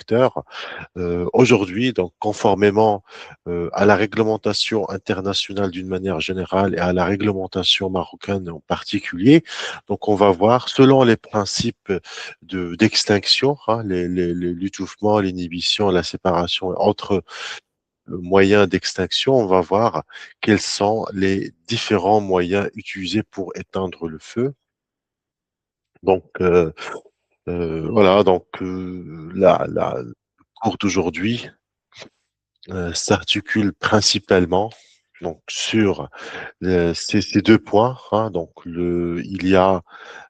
secteur. Aujourd'hui, donc conformément à la réglementation internationale d'une manière générale et à la réglementation marocaine en particulier, donc on va voir selon les principes d'extinction, hein, l'étouffement, l'inhibition, la séparation entre moyens d'extinction, on va voir quels sont les différents moyens utilisés pour éteindre le feu. Donc voilà, donc le cours d'aujourd'hui s'articule principalement donc sur ces deux points, hein. Donc il y a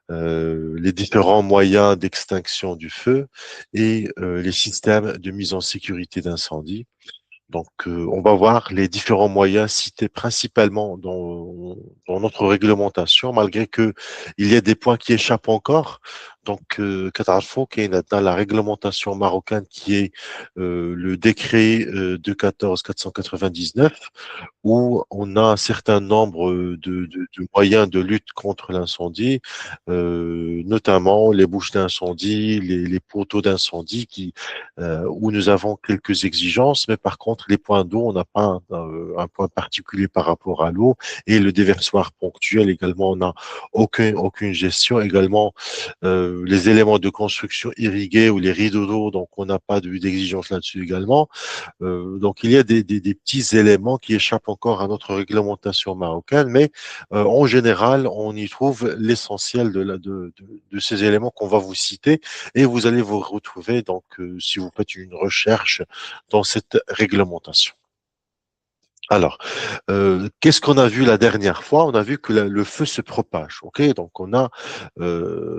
les différents moyens d'extinction du feu et les systèmes de mise en sécurité d'incendie. Donc, on va voir les différents moyens cités principalement dans notre réglementation, malgré que il y a des points qui échappent encore. Donc, كتعرفوا كاين dans la réglementation marocaine qui est le décret 214/499 où on a un certain nombre de moyens de lutte contre l'incendie, notamment les bouches d'incendie, les poteaux d'incendie où nous avons quelques exigences, mais par contre, les points d'eau, on n'a pas un point particulier par rapport à l'eau et le déversoir ponctuel également, on n'a aucune gestion. Également, les éléments de construction irrigués ou les rideaux d'eau, donc on n'a pas d'exigence là-dessus également. Donc, il y a des petits éléments qui échappent encore à notre réglementation marocaine, mais en général, on y trouve l'essentiel de ces éléments qu'on va vous citer et vous allez vous retrouver, donc, si vous faites une recherche dans cette réglementation. Alors, qu'est-ce qu'on a vu la dernière fois? On a vu que le feu se propage, ok? Donc on a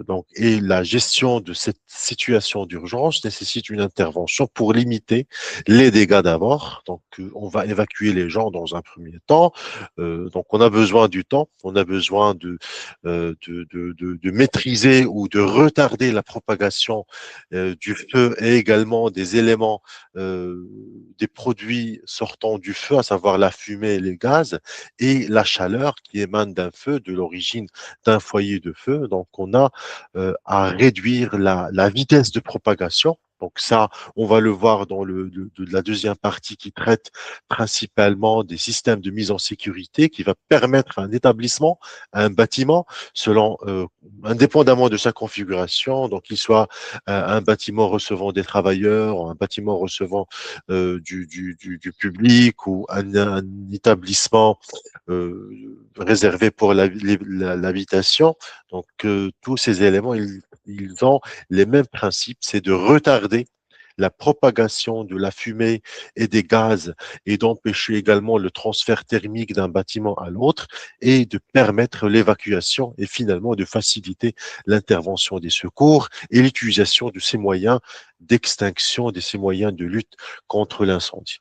donc et la gestion de cette situation d'urgence nécessite une intervention pour limiter les dégâts d'abord. Donc on va évacuer les gens dans un premier temps. Donc on a besoin du temps, on a besoin de maîtriser ou de retarder la propagation du feu et également des éléments des produits sortant du feu, à savoir la fumée et les gaz, et la chaleur qui émane d'un feu, de l'origine d'un foyer de feu. Donc, on a à réduire la vitesse de propagation. Donc ça, on va le voir dans de la deuxième partie qui traite principalement des systèmes de mise en sécurité qui va permettre à un établissement, à un bâtiment, selon indépendamment de sa configuration, donc qu'il soit un bâtiment recevant des travailleurs, un bâtiment recevant du public ou un établissement réservé pour l'habitation. Donc, tous ces éléments, ils ont les mêmes principes, c'est de retarder la propagation de la fumée et des gaz et d'empêcher également le transfert thermique d'un bâtiment à l'autre et de permettre l'évacuation et finalement de faciliter l'intervention des secours et l'utilisation de ces moyens d'extinction, de ces moyens de lutte contre l'incendie.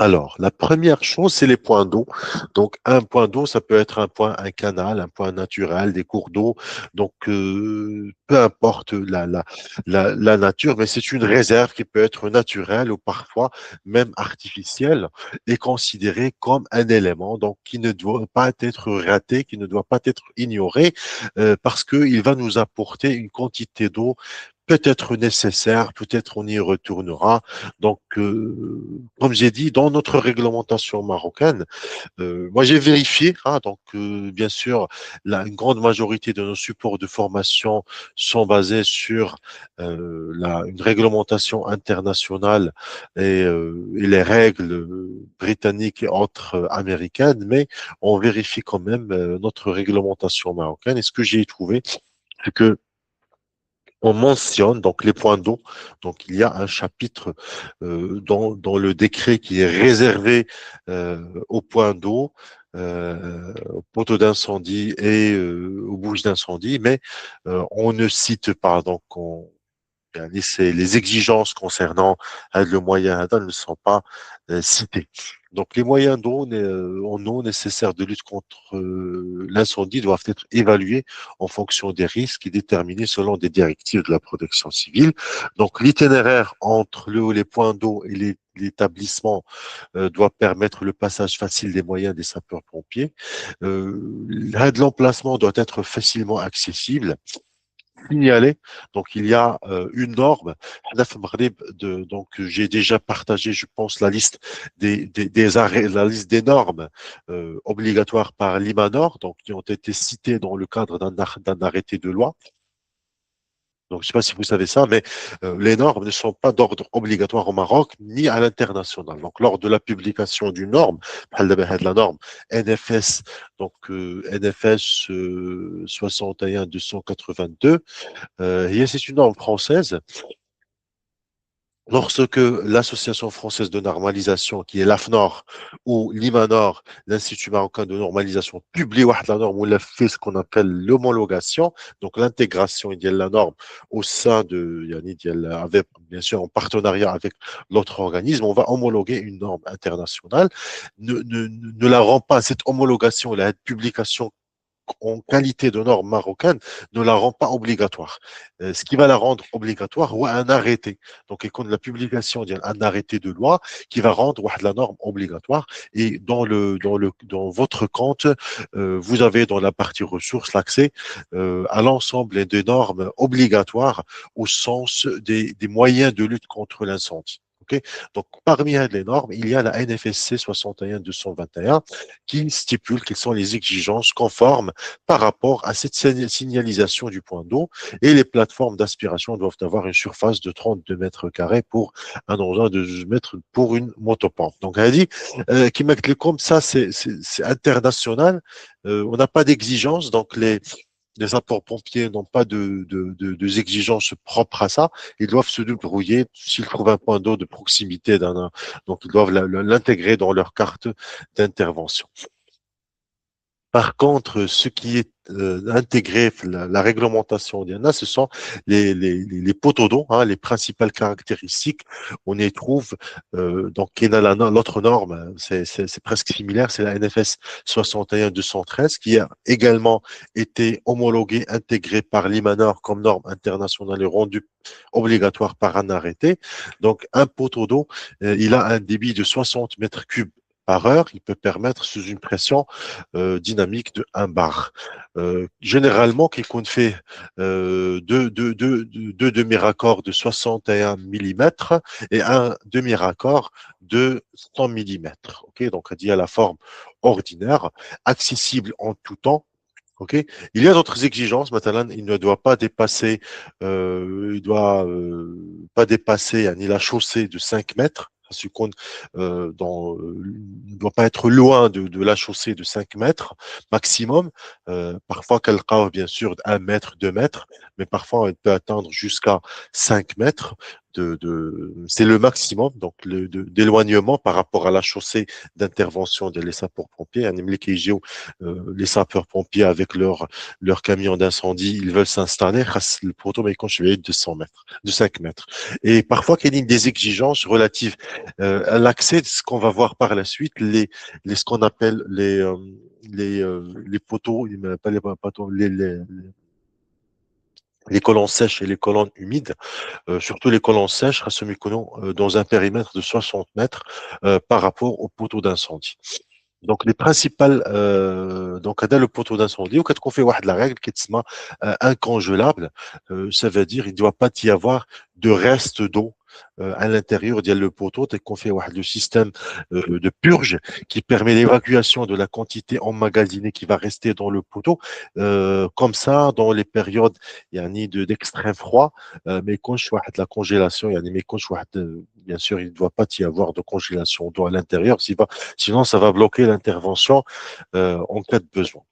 Alors, la première chose, c'est les points d'eau. Donc, un point d'eau, ça peut être un canal, un point naturel, des cours d'eau. Donc, peu importe la nature, mais c'est une réserve qui peut être naturelle ou parfois même artificielle et considérée comme un élément, donc qui ne doit pas être raté, qui ne doit pas être ignoré, parce qu'il va nous apporter une quantité d'eau peut-être nécessaire, peut-être on y retournera. Donc, comme j'ai dit, dans notre réglementation marocaine, moi j'ai vérifié, hein, donc bien sûr, une grande majorité de nos supports de formation sont basés sur une réglementation internationale et les règles britanniques et autres américaines, mais on vérifie quand même notre réglementation marocaine. Et ce que j'ai trouvé, c'est que on mentionne donc les points d'eau. Donc il y a un chapitre dans le décret qui est réservé aux points d'eau, aux poteaux d'incendie et aux bouches d'incendie, mais on ne cite pas. Donc les exigences concernant le moyen d'eau ne sont pas citées. Donc, les moyens d'eau en eau nécessaires de lutte contre l'incendie doivent être évalués en fonction des risques et déterminés selon des directives de la protection civile. Donc, l'itinéraire entre les points d'eau et l'établissement doit permettre le passage facile des moyens des sapeurs-pompiers. L'emplacement doit être facilement accessible signaler. Donc, il y a une norme. Donc, j'ai déjà partagé, je pense, la liste des arrêts, la liste des normes obligatoires par l'IMANOR, donc qui ont été citées dans le cadre d'un arrêté de loi. Donc, je ne sais pas si vous savez ça, mais les normes ne sont pas d'ordre obligatoire au Maroc ni à l'international. Donc, lors de la publication d'une norme, la norme NFS, donc NFS 61-282, c'est une norme française. Lorsque l'Association française de normalisation, qui est l'AFNOR, ou l'IMANOR, l'Institut marocain de normalisation, publie la norme ou elle fait ce qu'on appelle l'homologation, donc l'intégration de la norme au sein de, avec, bien sûr, en partenariat avec l'autre organisme, on va homologuer une norme internationale. Ne la rend pas, cette homologation, la publication en qualité de norme marocaine ne la rend pas obligatoire. Ce qui va la rendre obligatoire, ou un arrêté. Donc, il y a la publication d'un arrêté de loi qui va rendre la norme obligatoire. Et dans votre compte, vous avez dans la partie ressources l'accès à l'ensemble des normes obligatoires au sens des moyens de lutte contre l'incendie. Okay. Donc, parmi les normes, il y a la NFSC 61-221 qui stipule quelles sont les exigences conformes par rapport à cette signalisation du point d'eau. Et les plateformes d'aspiration doivent avoir une surface de 32 mètres carrés pour un engin de 12 mètres pour une motopompe. Donc, elle a dit, qui comme ça, c'est international. On n'a pas d'exigence, donc les sapeurs-pompiers n'ont pas exigences propres à ça. Ils doivent se débrouiller s'ils trouvent un point d'eau de proximité donc ils doivent l'intégrer dans leur carte d'intervention. Par contre, ce qui est intégré, la réglementation d'IANA, ce sont les poteaux d'eau, hein, les principales caractéristiques. On y trouve, donc, l'autre norme, c'est presque similaire, c'est la NFS 61-213, qui a également été homologuée, intégrée par l'IMANOR comme norme internationale et rendue obligatoire par un arrêté. Donc, un poteau d'eau, il a un débit de 60 mètres cubes par heure, il peut permettre sous une pression dynamique de 1 bar. Généralement, qu'on fait deux demi-raccords de 61 mm et un demi-raccord de 100 mm. Okay, donc, dit à la forme ordinaire, accessible en tout temps. Okay. Il y a d'autres exigences. Maintenant, il ne doit pas dépasser, pas dépasser ni la chaussée de 5 mètres. Il ne doit pas être loin de la chaussée de 5 mètres maximum. Parfois, quelqu'un, bien sûr, 1 mètre, 2 mètres, mais parfois, il peut atteindre jusqu'à 5 mètres. C'est le maximum donc d'éloignement par rapport à la chaussée d'intervention des sapeurs-pompiers. Les sapeurs-pompiers avec leur camion d'incendie, ils veulent s'installer, le poteau mais de 100 mètres, de 5 mètres. Et parfois, il y a des exigences relatives à l'accès, ce qu'on va voir par la suite, ce qu'on appelle les poteaux, pas les poteaux, les colonnes sèches et les colonnes humides, surtout les colonnes sèches, dans un périmètre de 60 mètres par rapport au poteau d'incendie. Donc, les principales, donc, le poteau d'incendie, ou quand on fait la règle qui est incongelable, ça veut dire il ne doit pas y avoir de reste d'eau à l'intérieur le poteau, dès qu'on fait le système de purge qui permet l'évacuation de la quantité emmagasinée qui va rester dans le poteau. Comme ça, dans les périodes d'extrême froid, mais quand je vois de la congélation, bien sûr, il ne doit pas y avoir de congélation d'eau à l'intérieur, sinon ça va bloquer l'intervention en cas de besoin.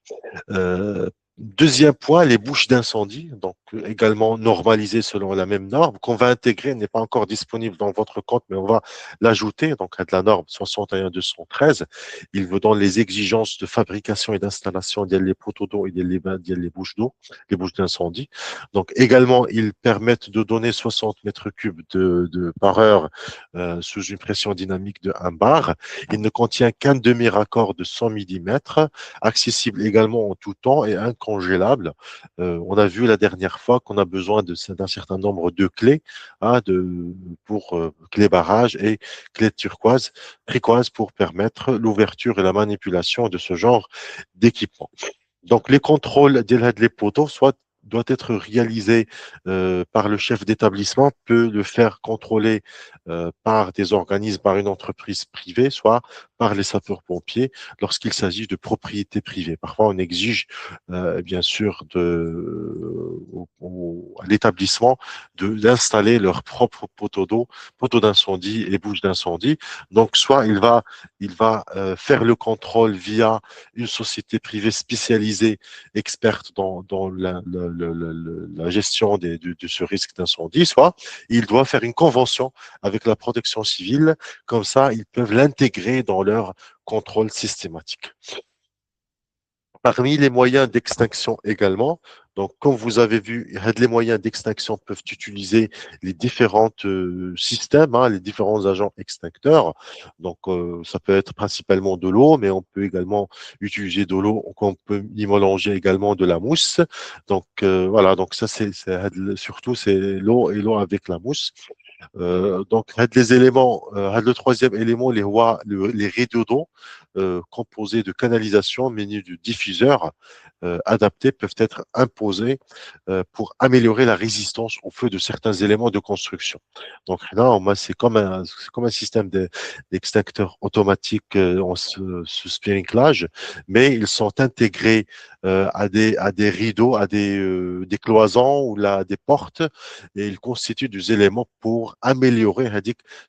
Deuxième point, les bouches d'incendie, donc également normalisées selon la même norme, qu'on va intégrer, n'est pas encore disponible dans votre compte, mais on va l'ajouter, donc à de la norme 61-213. Il vous donne les exigences de fabrication et d'installation des poteaux d'eau et des bouches d'eau, les bouches d'incendie. Donc également, ils permettent de donner 60 mètres cubes par heure sous une pression dynamique de 1 bar. Il ne contient qu'un demi-raccord de 100 mm, accessible également en tout temps et incongélable. On a vu la dernière fois qu'on a besoin d'un certain nombre de clés hein, pour clé barrage et clé turquoise pour permettre l'ouverture et la manipulation de ce genre d'équipement. Donc, les contrôles des poteaux, soit doit être réalisé par le chef d'établissement peut le faire contrôler par des organismes, par une entreprise privée, soit par les sapeurs-pompiers lorsqu'il s'agit de propriété privée. Parfois, on exige bien sûr à l'établissement d'installer leur propre poteau d'eau, poteau d'incendie et bouche d'incendie. Donc, soit il va faire le contrôle via une société privée spécialisée, experte dans la gestion de ce risque d'incendie, soit il doit faire une convention avec la protection civile, comme ça ils peuvent l'intégrer dans leur contrôle systématique. Parmi les moyens d'extinction également, donc comme vous avez vu, les moyens d'extinction peuvent utiliser les différents systèmes, hein, les différents agents extincteurs. Donc ça peut être principalement de l'eau, mais on peut également utiliser de l'eau, on peut y mélanger également de la mousse. Donc voilà, donc ça surtout c'est l'eau et l'eau avec la mousse. Donc, les éléments, le troisième élément, les rideaux d'eau composés de canalisation munis de diffuseurs adaptés peuvent être imposés pour améliorer la résistance au feu de certains éléments de construction. Donc là, c'est comme un système d'extincteur automatique en sprinklage, mais ils sont intégrés à des rideaux, des cloisons ou là, des portes, et ils constituent des éléments pour améliorer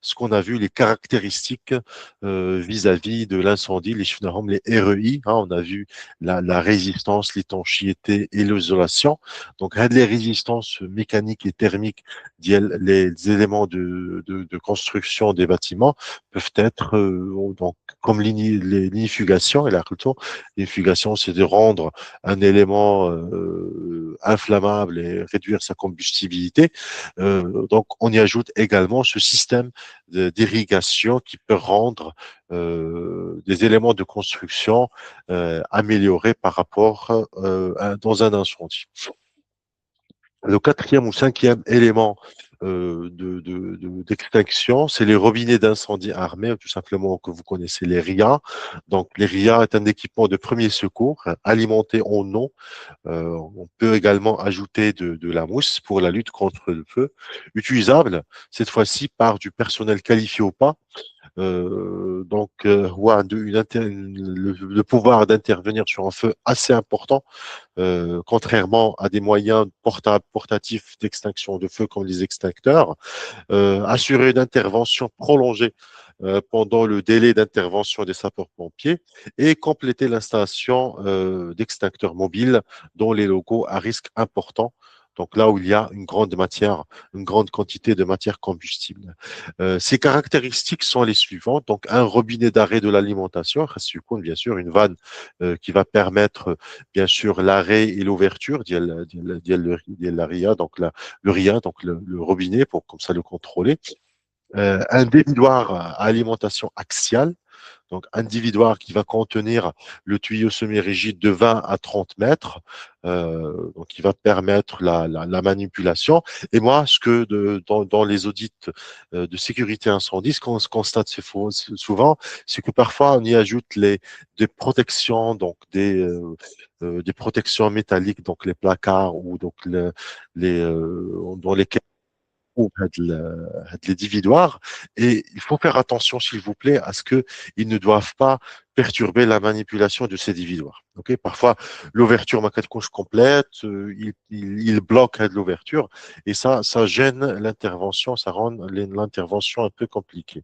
ce qu'on a vu, les caractéristiques vis-à-vis de l'incendie, les REI, hein, on a vu la résistance, l'étanchéité et l'isolation. Donc, les résistances mécaniques et thermiques, les éléments de construction des bâtiments peuvent être donc comme l'inifugation et la culture. L'inifugation, c'est de rendre un élément inflammable et réduire sa combustibilité. Donc, on y ajoute également ce système d'irrigation qui peut rendre des éléments de construction améliorés par rapport dans un incendie. Le quatrième ou cinquième élément d'extinction, c'est les robinets d'incendie armés, tout simplement que vous connaissez les RIA. Donc, les RIA est un équipement de premier secours alimenté en eau. On peut également ajouter de la mousse pour la lutte contre le feu, utilisable cette fois-ci par du personnel qualifié ou pas. Ouais, le pouvoir d'intervenir sur un feu assez important, contrairement à des moyens portatifs d'extinction de feu comme les extincteurs. Assurer une intervention prolongée pendant le délai d'intervention des sapeurs-pompiers et compléter l'installation d'extincteurs mobiles dans les locaux à risque important. Donc là où il y a une grande quantité de matière combustible. Ces caractéristiques sont les suivantes. Donc un robinet d'arrêt de l'alimentation, bien sûr, une vanne qui va permettre bien sûr l'arrêt et l'ouverture de la RIA, donc le RIA, donc le robinet pour comme ça le contrôler. Un dévidoir à alimentation axiale, donc un dévidoir qui va contenir le tuyau semi-rigide de 20 à 30 mètres, donc qui va permettre la manipulation. Et moi, dans les audits de sécurité incendie, ce qu'on se constate souvent, c'est que parfois on y ajoute des protections, donc des protections métalliques, donc les placards ou donc dans lesquels les dividoirs. Et il faut faire attention, s'il vous plaît, à ce qu'ils ne doivent pas perturber la manipulation de ces dividoires. Okay, parfois, l'ouverture ma couche complète, il bloque l'ouverture et ça gêne l'intervention, ça rend l'intervention un peu compliquée.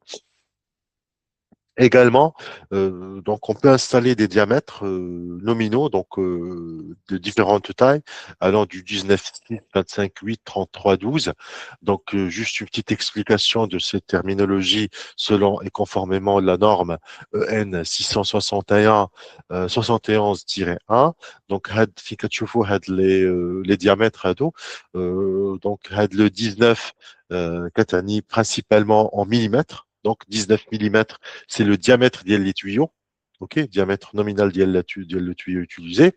Également, donc on peut installer des diamètres nominaux, donc de différentes tailles, allant du 19,6, 25,8, 33,12. Donc juste une petite explication de cette terminologie selon et conformément à la norme EN 661 71-1. Donc في كتشوفوا les diamètres هادو donc le 19 كتعني principalement en millimètres. Donc 19 millimètres c'est le diamètre des tuyaux. OK, diamètre nominal ديال le tuyau utilisé.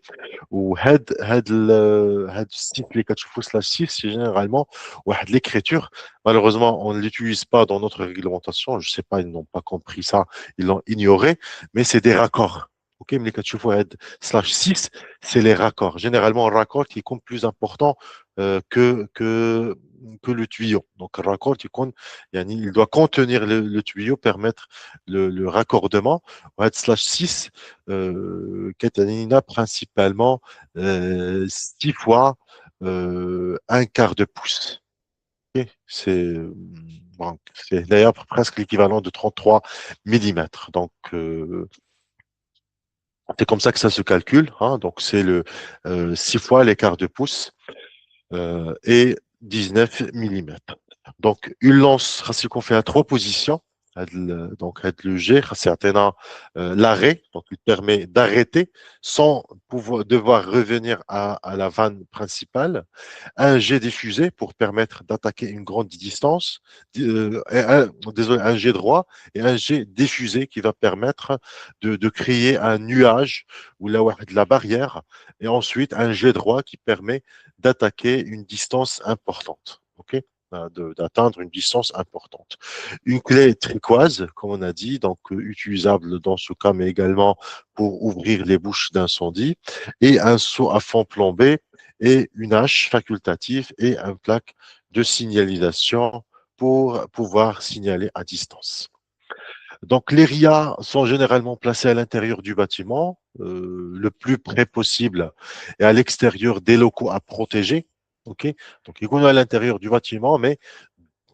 Ou had السيف اللي كتشوفوا /6 c'est généralement واحد l'écriture. Malheureusement, on ne l'utilise pas dans notre réglementation. Je sais pas, ils n'ont pas compris ça, ils l'ont ignoré, mais c'est des raccords. OK, mais quand tu vois slash 6, c'est les raccords. Généralement, un raccord qui est plus important que le tuyau. Donc, un raccord il doit contenir tuyau, permettre le raccordement. Slash 6, qui a principalement 6 fois un quart de pouce. Ok. Bon, c'est d'ailleurs presque l'équivalent de 33 millimètres. Donc, c'est comme ça que ça se calcule, hein. Donc, c'est 6 fois l'écart de pouce et 19 millimètres. Donc, une lance, si on fait à 3 positions, donc le G, c'est l'arrêt, donc il permet d'arrêter sans devoir revenir à la vanne principale. Un jet diffusé pour permettre d'attaquer une grande distance, désolé, un jet droit et un jet diffusé qui va permettre de créer un nuage ou de la barrière, et ensuite un jet droit qui permet d'attaquer une distance importante. OK? D'atteindre une distance importante. Une clé tricoise, comme on a dit, donc utilisable dans ce cas, mais également pour ouvrir les bouches d'incendie, et un seau à fond plombé et une hache facultative et un plaque de signalisation pour pouvoir signaler à distance. Donc, les RIA sont généralement placés à l'intérieur du bâtiment, le plus près possible, et à l'extérieur des locaux à protéger. OK? Donc, ils sont à l'intérieur du bâtiment, mais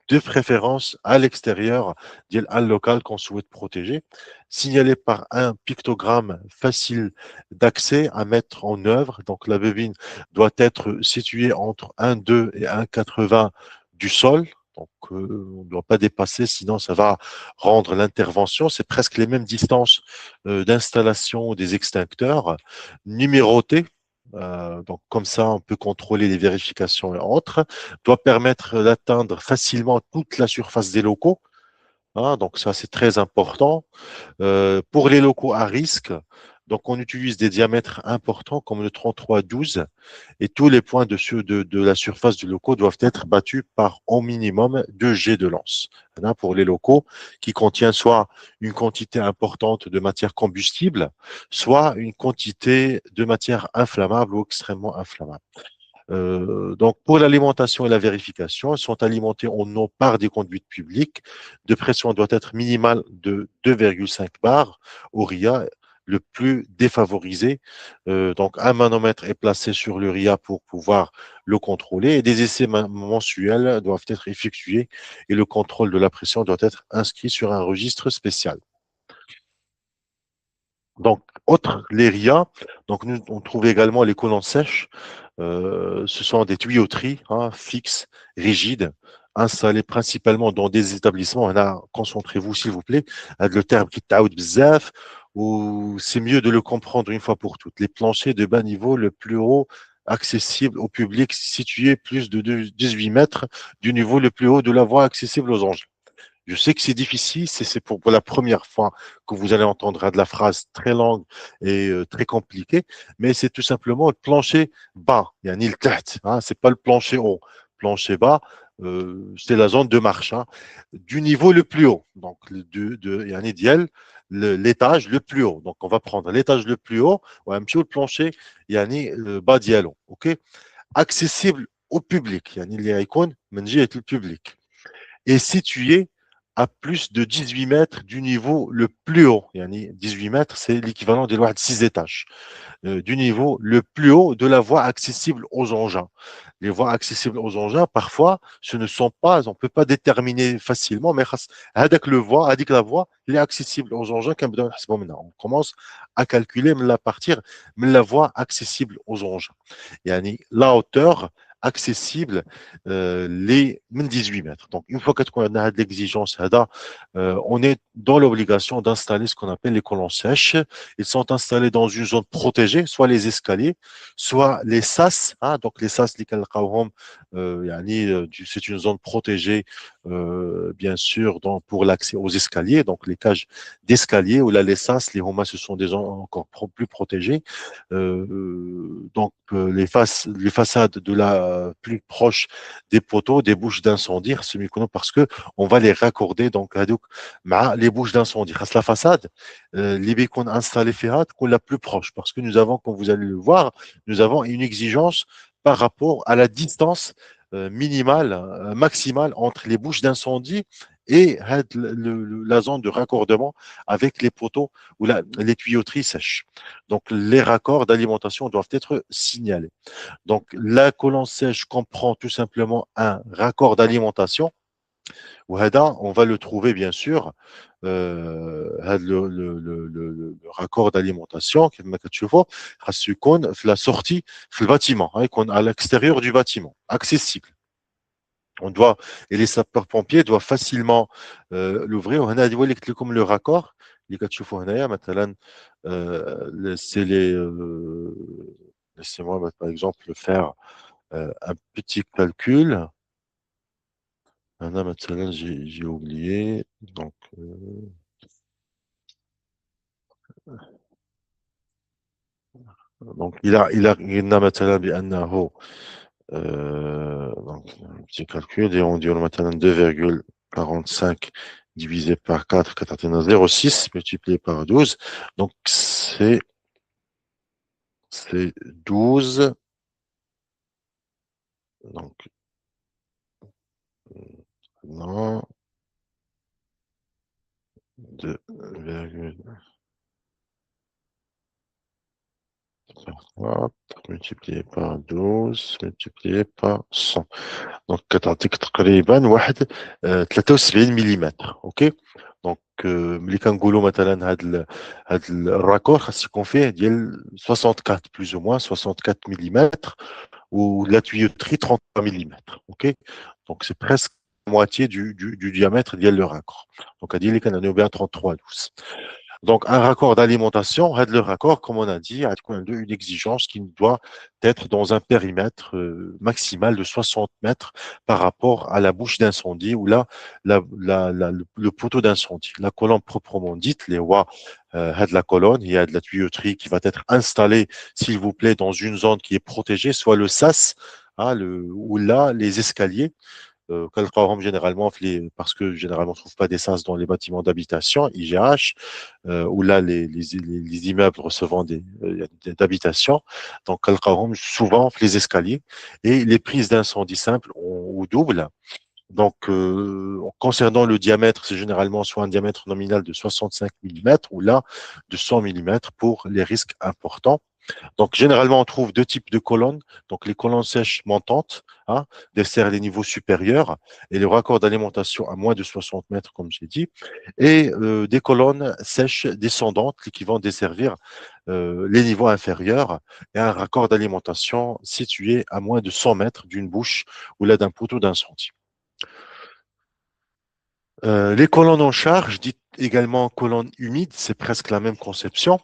de préférence à l'extérieur d'un local qu'on souhaite protéger, signalé par un pictogramme facile d'accès à mettre en œuvre. Donc, la bobine doit être située entre 1,2 et 1,80 du sol. Donc, on ne doit pas dépasser, sinon ça va rendre l'intervention. C'est presque les mêmes distances d'installation des extincteurs, numérotés. Donc, comme ça, on peut contrôler les vérifications et autres. Doit permettre d'atteindre facilement toute la surface des locaux, hein. Donc, ça, c'est très important. Pour les locaux à risque, donc on utilise des diamètres importants comme le 33-12, et tous les points de la surface du local doivent être battus par au minimum 2 jets de lance, hein, pour les locaux qui contiennent soit une quantité importante de matière combustible, soit une quantité de matière inflammable ou extrêmement inflammable. Donc, pour l'alimentation et la vérification, elles sont alimentées en eau par des conduites publiques. De pression doit être minimale de 2,5 bars au RIA, le plus défavorisé. Donc, un manomètre est placé sur le RIA pour pouvoir le contrôler, et des essais mensuels doivent être effectués, et le contrôle de la pression doit être inscrit sur un registre spécial. Donc, autre les RIA, donc nous, on trouve également les colonnes sèches. Ce sont des tuyauteries, hein, fixes, rigides, installées principalement dans des établissements. Là, concentrez-vous, s'il vous plaît, avec le terme qui taout bzaf, ou c'est mieux de le comprendre une fois pour toutes. Les planchers de bas niveau le plus haut accessible au public, situé plus de 18 mètres du niveau le plus haut de la voie accessible aux engins. Je sais que c'est difficile, c'est pour la première fois que vous allez entendre de la phrase très longue et très compliquée, mais c'est tout simplement le plancher bas, il y a un il tête, hein, c'est pas le plancher haut. Plancher bas, c'est la zone de marche, hein, du niveau le plus haut. Donc, il y a un idéal, l'étage le plus haut. Donc, on va prendre l'étage le plus haut, ou un petit peu le plancher, il y a le bas dialogue, ok? Accessible au public, il y a une icône, le public, est situé à plus de 18 mètres du niveau le plus haut. 18 mètres, c'est l'équivalent des lois de 6 étages. Du niveau le plus haut de la voie accessible aux engins. Les voies accessibles aux engins, parfois, ce ne sont pas, on ne peut pas déterminer facilement, mais avec la voie, elle est accessible aux engins. On commence à calculer la partir, mais la voie accessible aux engins. La hauteur accessible, les 18 mètres. Donc, une fois qu'on a de l'exigence, on est dans l'obligation d'installer ce qu'on appelle les colonnes sèches. Ils sont installés dans une zone protégée, soit les escaliers, soit les sas, hein. Donc, les sas, c'est une zone protégée bien sûr, pour l'accès aux escaliers, donc les cages d'escalier, où là, les sas, les homas, ce sont des zones encore plus protégées. Les façades de la plus proche des poteaux, des bouches d'incendie, parce que on va les raccorder, donc, les bouches d'incendie. La façade, les qu'on installé qu'on la plus proche, parce que nous avons, comme vous allez le voir, nous avons une exigence par rapport à la distance minimale, maximale entre les bouches d'incendie et la zone de raccordement avec les poteaux ou les tuyauteries sèches. Donc, les raccords d'alimentation doivent être signalés. Donc, la colonne sèche comprend tout simplement un raccord d'alimentation. On va le trouver bien sûr, le raccord d'alimentation, كما كتشوفوا خاصو يكون في la sortie في البâtiment, يكون à l'extérieur du bâtiment, accessible. On doit, et les sapeurs-pompiers doivent facilement l'ouvrir. وهنا غادي يولي لكم le raccord اللي كتشوفوا هنايا مثلا. C'est les laissez-moi par exemple faire un petit calcul. هنا مثلا j'ai oublié donc قلنا مثلا بأنه donc un petit calcul et on dit مثلا 2,45 divisé par 4 كتعطينا 0,6 multiplié par 12, donc c'est 12, donc non, 2,4 multiplié par 12 multiplié par 100. Donc كتعطيك تقريبا واحد 73 مليمتر. اوكي دونك ملي كنقولوا مثلا هاد الراكور خاص يكون فيه ديال 64 بلوز او موان 64 مليمتر ou la tuyauterie 33 mm. OK? Donc, c'est presque la moitié du diamètre de le raccord. Donc, à dire qu'on a bien 33,12. Donc, un raccord d'alimentation, le raccord, comme on a dit, a une exigence qui doit être dans un périmètre maximal de 60 mètres par rapport à la bouche d'incendie ou là, le poteau d'incendie. La colonne proprement dite, les rois de la colonne, il y a de la tuyauterie qui va être installée, s'il vous plaît, dans une zone qui est protégée, soit le sas, ou là, les escaliers. Généralement, parce que généralement on ne trouve pas d'essence dans les bâtiments d'habitation, IGH, où là les immeubles recevant d'habitation, donc souvent les escaliers et les prises d'incendie simples ou doubles. Donc, concernant le diamètre, c'est généralement soit un diamètre nominal de 65 mm ou là de 100 mm pour les risques importants. Donc, généralement, on trouve deux types de colonnes. Donc, les colonnes sèches montantes, desservent les niveaux supérieurs et le raccord d'alimentation à moins de 60 mètres, comme j'ai dit, et des colonnes sèches descendantes qui vont desservir les niveaux inférieurs et un raccord d'alimentation situé à moins de 100 mètres d'une bouche ou là d'un poteau d'incendie. Les colonnes en charge, dites également colonnes humides, c'est presque la même conception,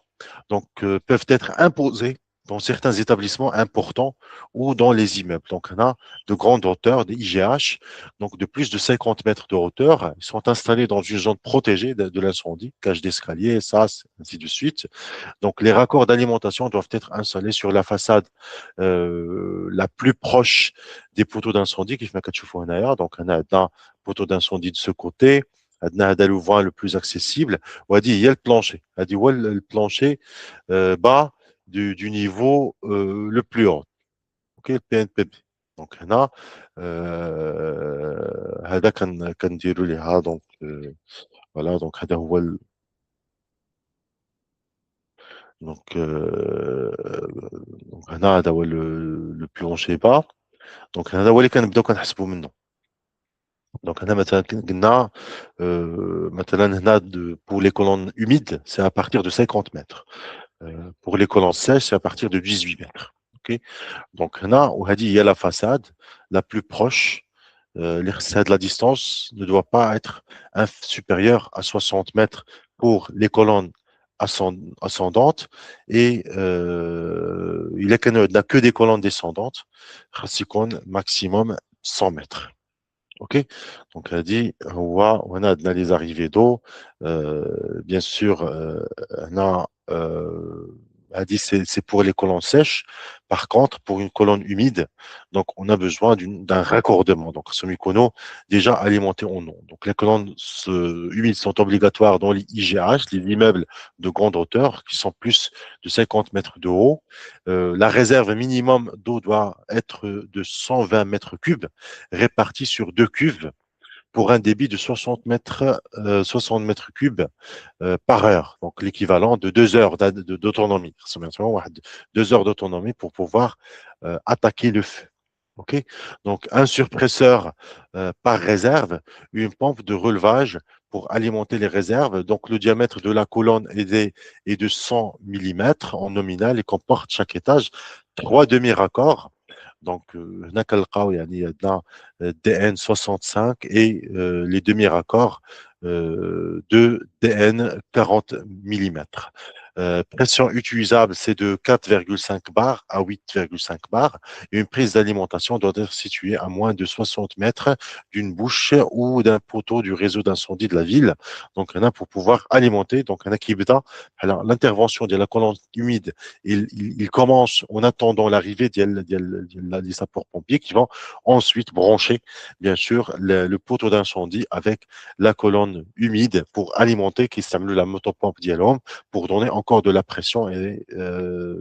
donc peuvent être imposées dans certains établissements importants ou dans les immeubles. Donc, on a de grandes hauteurs, des IGH, donc de plus de 50 mètres de hauteur. Ils sont installés dans une zone protégée de l'incendie, cage d'escalier, SAS, ainsi de suite. Donc, les raccords d'alimentation doivent être installés sur la façade la plus proche des poteaux d'incendie, qui fait donc on a un poteau d'incendie de ce côté, on a le voie le plus accessible. On a dit, il y a le plancher. On a dit, ouais, le plancher bas du niveau le plus haut. OK, le PNPB. Donc, on a هذا كنديروا ليها donc voilà donc هذا هو donc هنا هذا هو le plancher bas. Donc هذا هو اللي كنبداو كنحسبوا منه. Donc هنا مثلا قلنا مثلا هنا pour les colonnes humides, c'est à partir de 50 mètres. Pour les colonnes sèches, c'est à partir de 18 mètres. OK. Donc هنا وهذه هي la façade la plus proche. La distance ne doit pas être supérieure à 60 mètres pour les colonnes ascendantes et il n'a que des colonnes descendantes, maximum 100 mètres. OK? Donc elle a dit: on a les arrivées d'eau, bien sûr, on a, elle a dit: «C'est pour les colonnes sèches. Par contre, pour une colonne humide, donc on a besoin d'un raccordement». Donc ce Mykonos, déjà alimenté en eau. Donc les colonnes humides sont obligatoires dans les IGH, les immeubles de grande hauteur, qui sont plus de 50 mètres de haut. La réserve minimum d'eau doit être de 120 mètres cubes, répartis sur 2 cuves pour un débit de 60 mètres cubes par heure, donc l'équivalent de 2 heures d'autonomie. 2 heures d'autonomie pour pouvoir attaquer le feu. OK? Donc, un surpresseur par réserve, une pompe de relevage pour alimenter les réserves. Donc, le diamètre de la colonne est de 100 millimètres en nominal et comporte chaque étage 3 demi-raccords. Donc, هنا كنلقاو يعني عندنا DN65 et les demi-raccords de DN 40 millimètres. Pression utilisable, c'est de 4,5 bars à 8,5 bars. Et une prise d'alimentation doit être située à moins de 60 mètres d'une bouche ou d'un poteau du réseau d'incendie de la ville. Donc, il y en a pour pouvoir alimenter. Donc, il y en a qui alors l'intervention de la colonne humide, il commence en attendant l'arrivée des sapeurs-pompiers qui vont ensuite brancher, bien sûr, le poteau d'incendie avec la colonne humide pour alimenter, qui s'appelle la motopompe dialome, pour donner encore de la pression et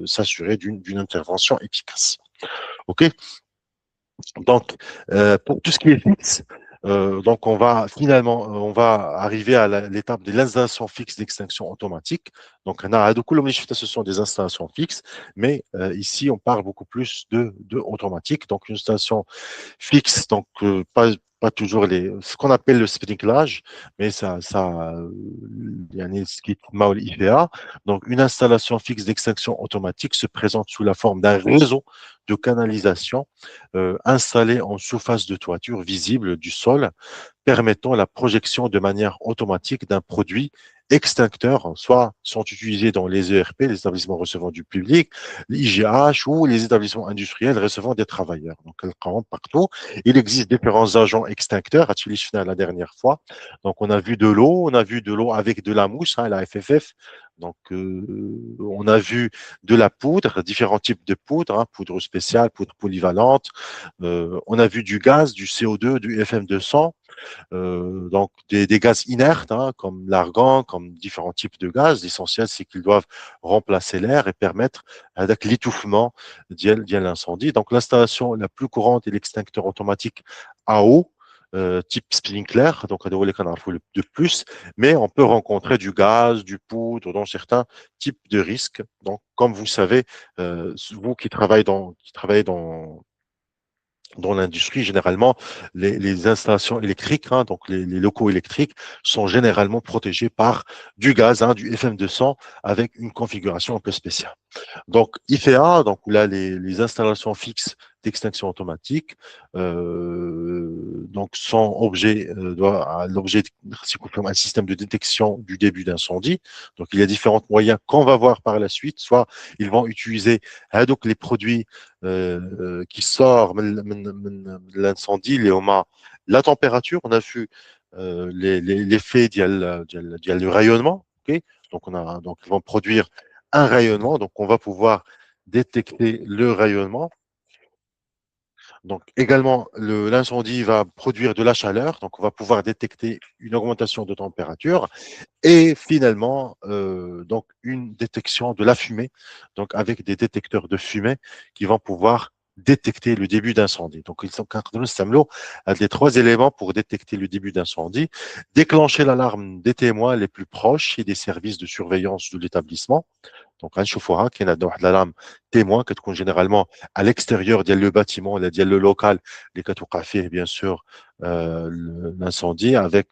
s'assurer d'une intervention efficace. OK? Donc, pour tout ce qui est fixe, donc on va arriver à l'étape de l'installation fixe d'extinction automatique. Donc, ce sont des installations fixes, mais ici, on parle beaucoup plus de automatique. Donc, une installation fixe, donc pas toujours ce qu'on appelle le sprinklage, mais il y a ce qui est mal IFA. Donc, une installation fixe d'extinction automatique se présente sous la forme d'un réseau de canalisation installé en surface de toiture visible du sol, permettant la projection de manière automatique d'un produit extincteur, soit sont utilisés dans les ERP, les établissements recevant du public, l'IGH ou les établissements industriels recevant des travailleurs. Donc, partout. Il existe différents agents extincteurs, à Tchilich la dernière fois. Donc, on a vu de l'eau avec de la mousse, hein, la FFF. Donc, on a vu de la poudre, différents types de poudre, hein, poudre spéciale, poudre polyvalente. On a vu du gaz, du CO2, du FM200, donc des gaz inertes, hein, comme l'argan, comme différents types de gaz. L'essentiel, c'est qu'ils doivent remplacer l'air et permettre avec l'étouffement de l'incendie. Donc l'installation la plus courante est l'extincteur automatique à eau, type sprinkler, donc de plus, mais on peut rencontrer du gaz, du poudre dans certains types de risques. Donc, comme vous savez, vous qui travaillez dans l'industrie, généralement, les installations électriques, hein, donc les locaux électriques, sont généralement protégés par du gaz, hein, du FM200, avec une configuration un peu spéciale. Donc, IFEA, donc là, les installations fixes d'extinction automatique, donc sont l'objet confirme un système de détection du début d'incendie. Donc, il y a différents moyens qu'on va voir par la suite. Soit ils vont utiliser donc les produits qui sortent de l'incendie, la température. On a vu l'effet du rayonnement. Okay, donc ils vont produire un rayonnement, donc on va pouvoir détecter le rayonnement. Donc également, l'incendie va produire de la chaleur, donc on va pouvoir détecter une augmentation de température et finalement, donc une détection de la fumée, donc avec des détecteurs de fumée qui vont pouvoir détecter le début d'incendie. Donc, ils sont à des 3 éléments pour détecter le début d'incendie, déclencher l'alarme des témoins les plus proches et des services de surveillance de l'établissement. Donc, غنشوفوها كاينه عندنا واحد الالارم témoin كتكون généralement à l'extérieur ديال le bâtiment ولا ديال le local اللي كتوقع فيه bien sûr l'incendie avec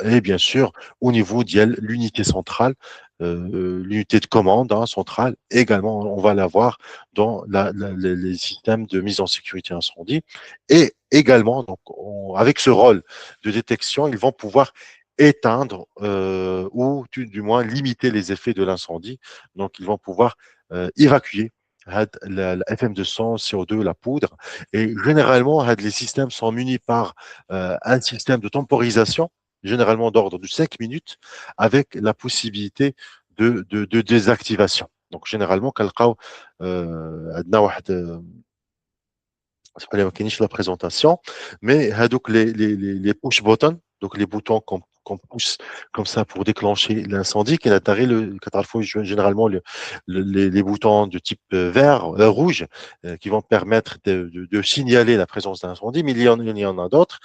et bien sûr au niveau de l'unité centrale, l'unité de commande, hein, centrale également on va l'avoir dans les systèmes de mise en sécurité incendie et également donc avec ce rôle de détection ils vont pouvoir éteindre ou du moins limiter les effets de l'incendie. Donc, ils vont pouvoir évacuer la FM200, CO2, la poudre. Et généralement, les systèmes sont munis par un système de temporisation, généralement d'ordre de 5 minutes, avec la possibilité de désactivation. Donc, généralement, عندنا واحد ما كاينش la présentation, mais les push buttons, donc les boutons qu'on pousse comme ça pour déclencher l'incendie, qui généralement les boutons de type vert, rouge, qui vont permettre de signaler la présence d'un incendie, mais il y en a d'autres,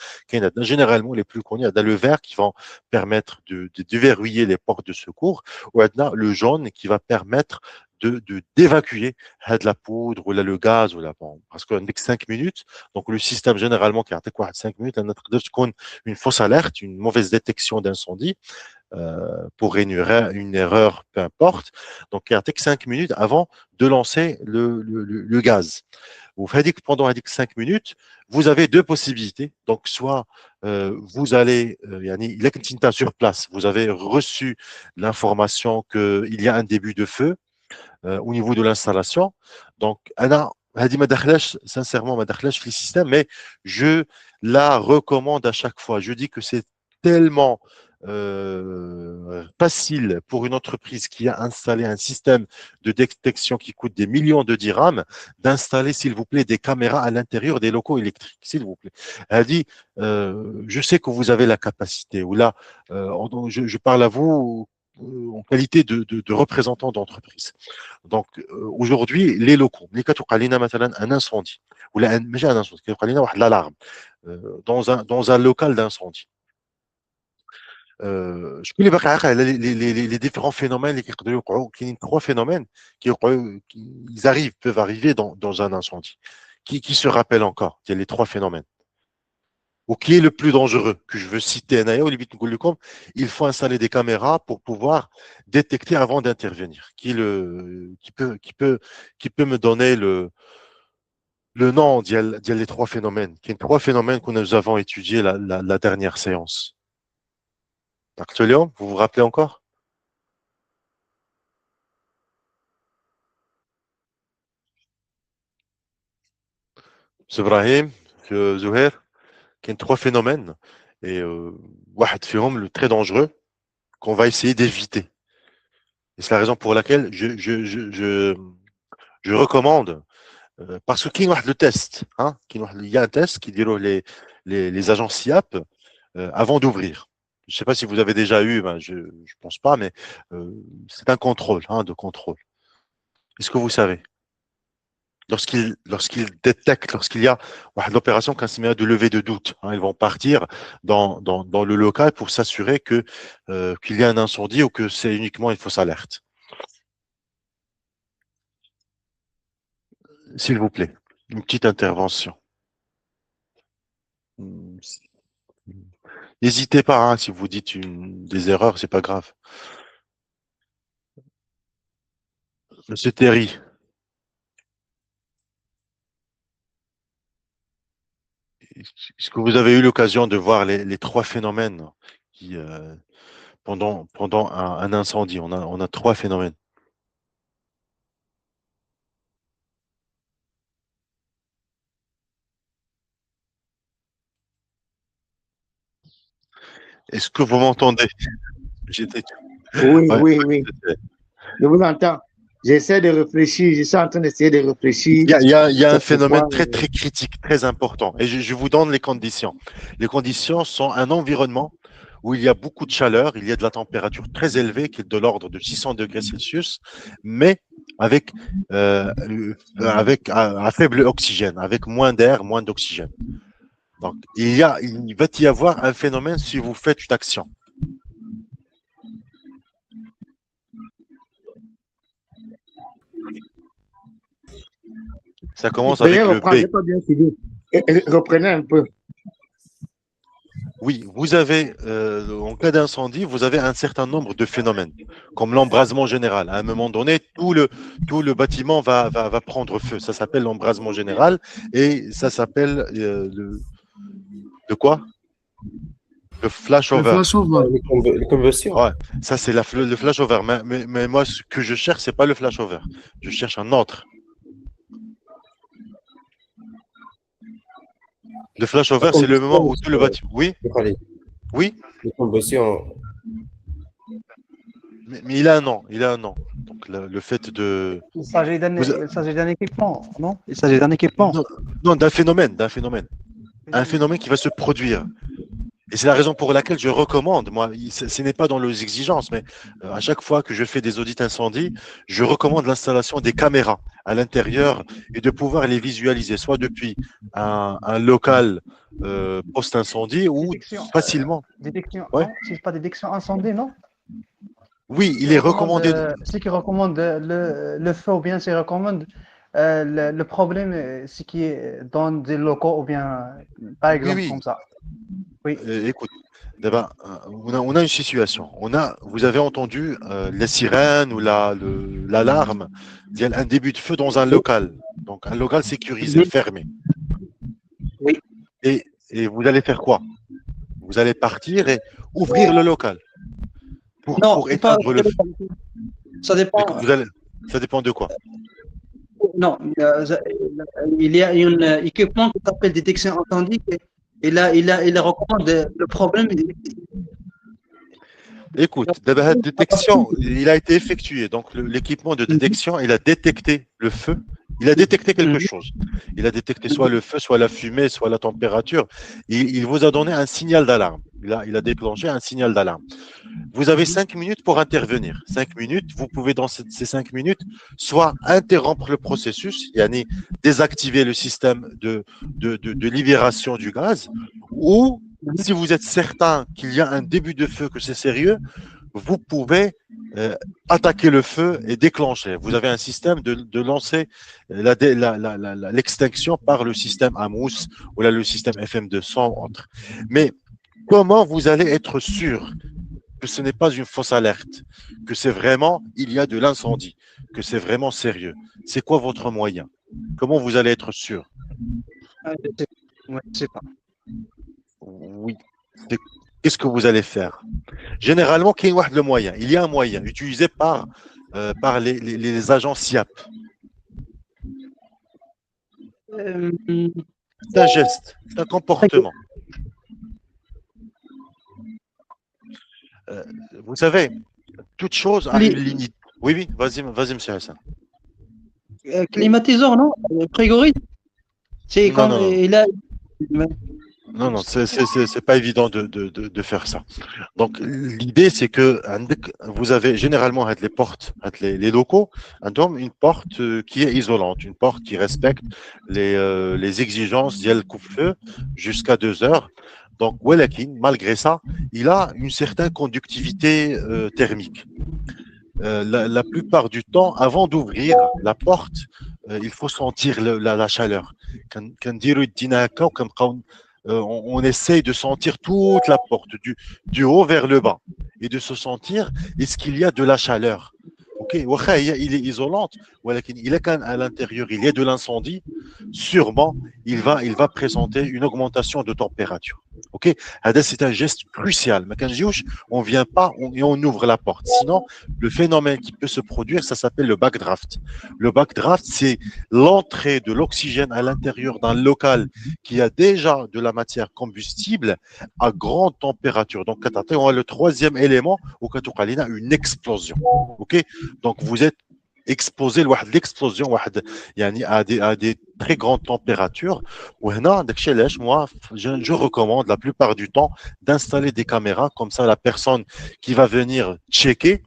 généralement les plus connus, il y a le vert qui vont permettre de déverrouiller les portes de secours, ou le jaune qui va permettre d'évacuer de la poudre ou là, le gaz ou la bombe. Parce qu'on n'est que 5 minutes, donc le système généralement qui a 5 minutes, une fausse alerte, une mauvaise détection d'incendie pour une erreur, peu importe. Donc il y a que 5 minutes avant de lancer le gaz. Vous faites que pendant 5 minutes, vous avez deux possibilités. Donc, soit vous allez, sur place, vous avez reçu l'information qu'il y a un début de feu, au niveau de l'installation. Donc, Anna, sincèrement, ma le système, mais je la recommande à chaque fois. Je dis que c'est tellement facile pour une entreprise qui a installé un système de détection qui coûte des millions de dirhams d'installer, s'il vous plaît, des caméras à l'intérieur des locaux électriques, s'il vous plaît. Elle dit, je sais que vous avez la capacité, ou là, je parle à vous en qualité de représentant d'entreprise. Donc, aujourd'hui, les locaux, un incendie, ou un incendie, l'alarme, dans un local d'incendie. Je peux les différents phénomènes, trois phénomènes peuvent arriver dans un incendie. Qui se rappelle encore? Il y a les trois phénomènes. Ou qui est le plus dangereux que je veux citer, il faut installer des caméras pour pouvoir détecter avant d'intervenir. Qui peut me donner le nom des trois phénomènes? Qui est trois phénomènes que nous avons étudiés la dernière séance. Actuellement, vous vous rappelez encore? C'est Ibrahim, Zouher, qui est trois phénomènes. Et واحد فيهم le très dangereux qu'on va essayer d'éviter. Et c'est la raison pour laquelle je recommande, parce qu'il y a le test, hein, il y a un test qui dit les agents SIAP avant d'ouvrir. Je ne sais pas si vous avez déjà eu, ben je ne pense pas, mais c'est un contrôle, hein, de contrôle. Est-ce que vous savez? Lorsqu'ils détectent, lorsqu'il y a l'opération de levée de doute, hein, ils vont partir dans le local pour s'assurer qu'il y a un incendie ou que c'est uniquement une fausse alerte. S'il vous plaît, une petite intervention. N'hésitez pas, hein, si vous dites des erreurs, c'est pas grave. Monsieur Terry, est-ce que vous avez eu l'occasion de voir les trois phénomènes qui, pendant un incendie, on a trois phénomènes. Est-ce que vous m'entendez? Oui, ouais. Oui. Je vous entends. J'essaie de réfléchir. Je suis en train d'essayer de réfléchir. Il y a un phénomène très critique, très important. Et je vous donne les conditions. Les conditions sont un environnement où il y a beaucoup de chaleur, il y a de la température très élevée, qui est de l'ordre de 600 degrés Celsius, mais avec un faible oxygène, avec moins d'air, moins d'oxygène. Donc, il va y avoir un phénomène si vous faites une action. Ça commence avec le B. Pas bien suivi. Reprenez un peu. Oui, vous avez, en cas d'incendie, vous avez un certain nombre de phénomènes, comme l'embrasement général. À un moment donné, tout le bâtiment va prendre feu. Ça s'appelle l'embrasement général et ça s'appelle de quoi? Le flash-over. Le flash-over. Le combustion. Ouais, ça c'est le flash-over. Mais moi, ce que je cherche, c'est pas le flash-over. Je cherche un autre. Le flashover, c'est le moment où tout le bâtiment. Oui, oui. La combustion. Mais il a un nom, il a un nom. Donc le fait de. Il s'agit Vous- d'un équipement, non? Il s'agit d'un équipement. Non, non, d'un phénomène, un phénomène qui va se produire. Et c'est la raison pour laquelle je recommande, moi, ce n'est pas dans les exigences, mais à chaque fois que je fais des audits incendie, je recommande l'installation des caméras à l'intérieur et de pouvoir les visualiser, soit depuis un local post-incendie ou facilement. Détection, Ouais. non? C'est pas détection incendie, non? Oui, il est recommandé. Ce qui recommande le feu, ou bien c'est recommande le problème, ce qui est dans des locaux, ou bien, par exemple, Oui. comme ça. Oui. Écoute, d'abord, on a une situation. Vous avez entendu les sirènes ou l'alarme. Il y a un début de feu dans un local. Donc, un local sécurisé, fermé. Oui. Et vous allez faire quoi? Vous allez partir et ouvrir le local pour éteindre le feu. Ça dépend. Ça dépend de quoi? Non, il y a un équipement qui s'appelle détection incendie. Il recommande le problème. Écoute, la détection, il a été effectué. Donc, l'équipement de détection, il a détecté le feu. Il a détecté quelque chose. Il a détecté soit le feu, soit la fumée, soit la température. Il vous a donné un signal d'alarme. Il a déclenché un signal d'alarme. Vous avez 5 minutes pour intervenir. 5 minutes, vous pouvez dans ces 5 minutes soit interrompre le processus, yani désactiver le système de libération du gaz, ou si vous êtes certain qu'il y a un début de feu, que c'est sérieux, vous pouvez attaquer le feu et déclencher. Vous avez un système de lancer l'extinction par le système AMOUS ou là, le système FM200 entre. Mais comment vous allez être sûr que ce n'est pas une fausse alerte, que c'est vraiment, il y a de l'incendie, que c'est vraiment sérieux? C'est quoi votre moyen? Comment vous allez être sûr? Je ne sais pas. Oui. Qu'est-ce que vous allez faire? Généralement, il y a le moyen. Il y a un moyen utilisé par les agents SIAP. C'est un geste, c'est un comportement. Vous savez, toute chose a une limite. Oui, oui, vas-y, monsieur Hassan. Climatiseur, non? Frigoriste? C'est comme il a. Non, c'est pas évident de faire ça. Donc, l'idée, c'est que vous avez généralement les portes, les locaux, une porte qui est isolante, une porte qui respecte les exigences d'il coupe-feu jusqu'à 2 heures. Donc, malgré ça, il a une certaine conductivité thermique. La plupart du temps, avant d'ouvrir la porte, il faut sentir la chaleur. On essaye de sentir toute la porte, du haut vers le bas, et de se sentir, est-ce qu'il y a de la chaleur? Ok, il est isolante, il est quand même à l'intérieur, il y a de l'incendie, sûrement, il va présenter une augmentation de température. Ok, c'est un geste crucial. On vient pas et on ouvre la porte. Sinon, le phénomène qui peut se produire, ça s'appelle le backdraft. Le backdraft, c'est l'entrée de l'oxygène à l'intérieur d'un local qui a déjà de la matière combustible à grande température. Donc, on a le troisième élément où on a une explosion. Ok, donc vous êtes exposé à l'explosion à des très grandes températures. Moi, je recommande la plupart du temps d'installer des caméras, comme ça la personne qui va venir checker,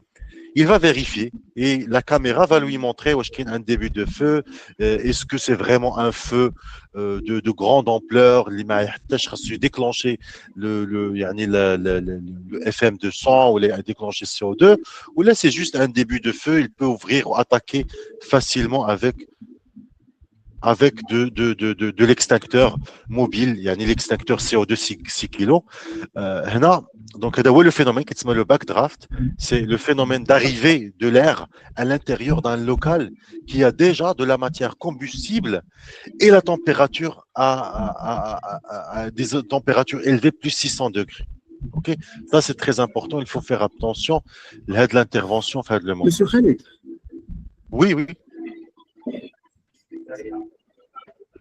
il va vérifier et la caméra va lui montrer où est-ce un début de feu, est-ce que c'est vraiment un feu de grande ampleur, il m'a déclenché le FM200 ou déclencher CO2, ou là c'est juste un début de feu, il peut ouvrir ou attaquer facilement avec de l'extincteur mobile, il y a l'extincteur CO2 6 kg. Donc, le phénomène qui s'appelle le backdraft, c'est le phénomène d'arrivée de l'air à l'intérieur d'un local qui a déjà de la matière combustible et la température à des températures élevées, plus 600 degrés. Ok, ça c'est très important, il faut faire attention. Là, de l'intervention, faire de le monde. Monsieur Khalid. Oui, oui.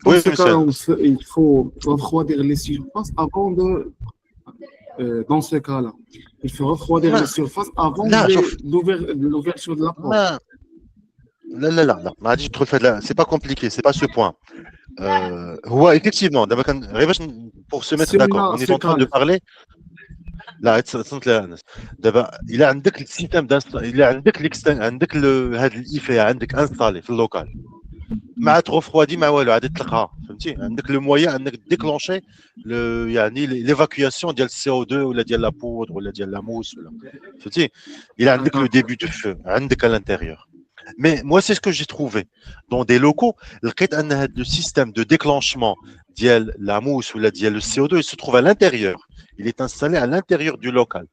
Dans Oui, ce monsieur. cas-là, il faut refroidir les surfaces avant de. Dans ce cas-là, il faut refroidir les surfaces avant Là, شوف l'ouverture de la porte. ما لا ما غاديش تدخل في هذا c'est pas compliqué, c'est pas ce point. هو effectivement دابا كان غير باش pour se mettre Si on d'accord, a on est ce en train de cas-là, parler. لا تصنت لها الناس دابا الا عندك السيستم الا عندك هذا الاي في عندك انستالي في اللوكال مع تغفروادي مع والو عاد تطلقها فهمتي عندك لو مويان انك ديكلونشي يعني ليفاكياسيون ديال السي او 2 ولا ديال لا بودر ولا ديال لا موس ولا فهمتي الا عندك لو ديبي دو فو عندك à l'intérieur. Mais moi, c'est ce que j'ai trouvé. Dans des locaux, le système de déclenchement de la mousse ou le CO2, il se trouve à l'intérieur. Il est installé à l'intérieur du local.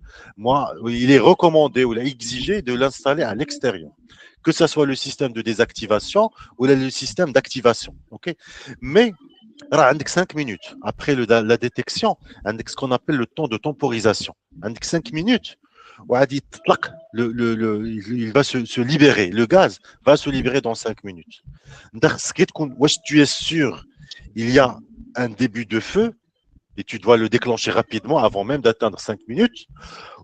Moi, il est recommandé ou exigé de l'installer à l'extérieur. Que ce soit le système de désactivation ou le système d'activation. Okay. Mais, 5 minutes après la détection, ce qu'on appelle le temps de temporisation. 5 minutes. Il va se libérer, le gaz va se libérer dans 5 minutes. Tu es sûr, il y a un début de feu et tu dois le déclencher rapidement avant même d'atteindre 5 minutes,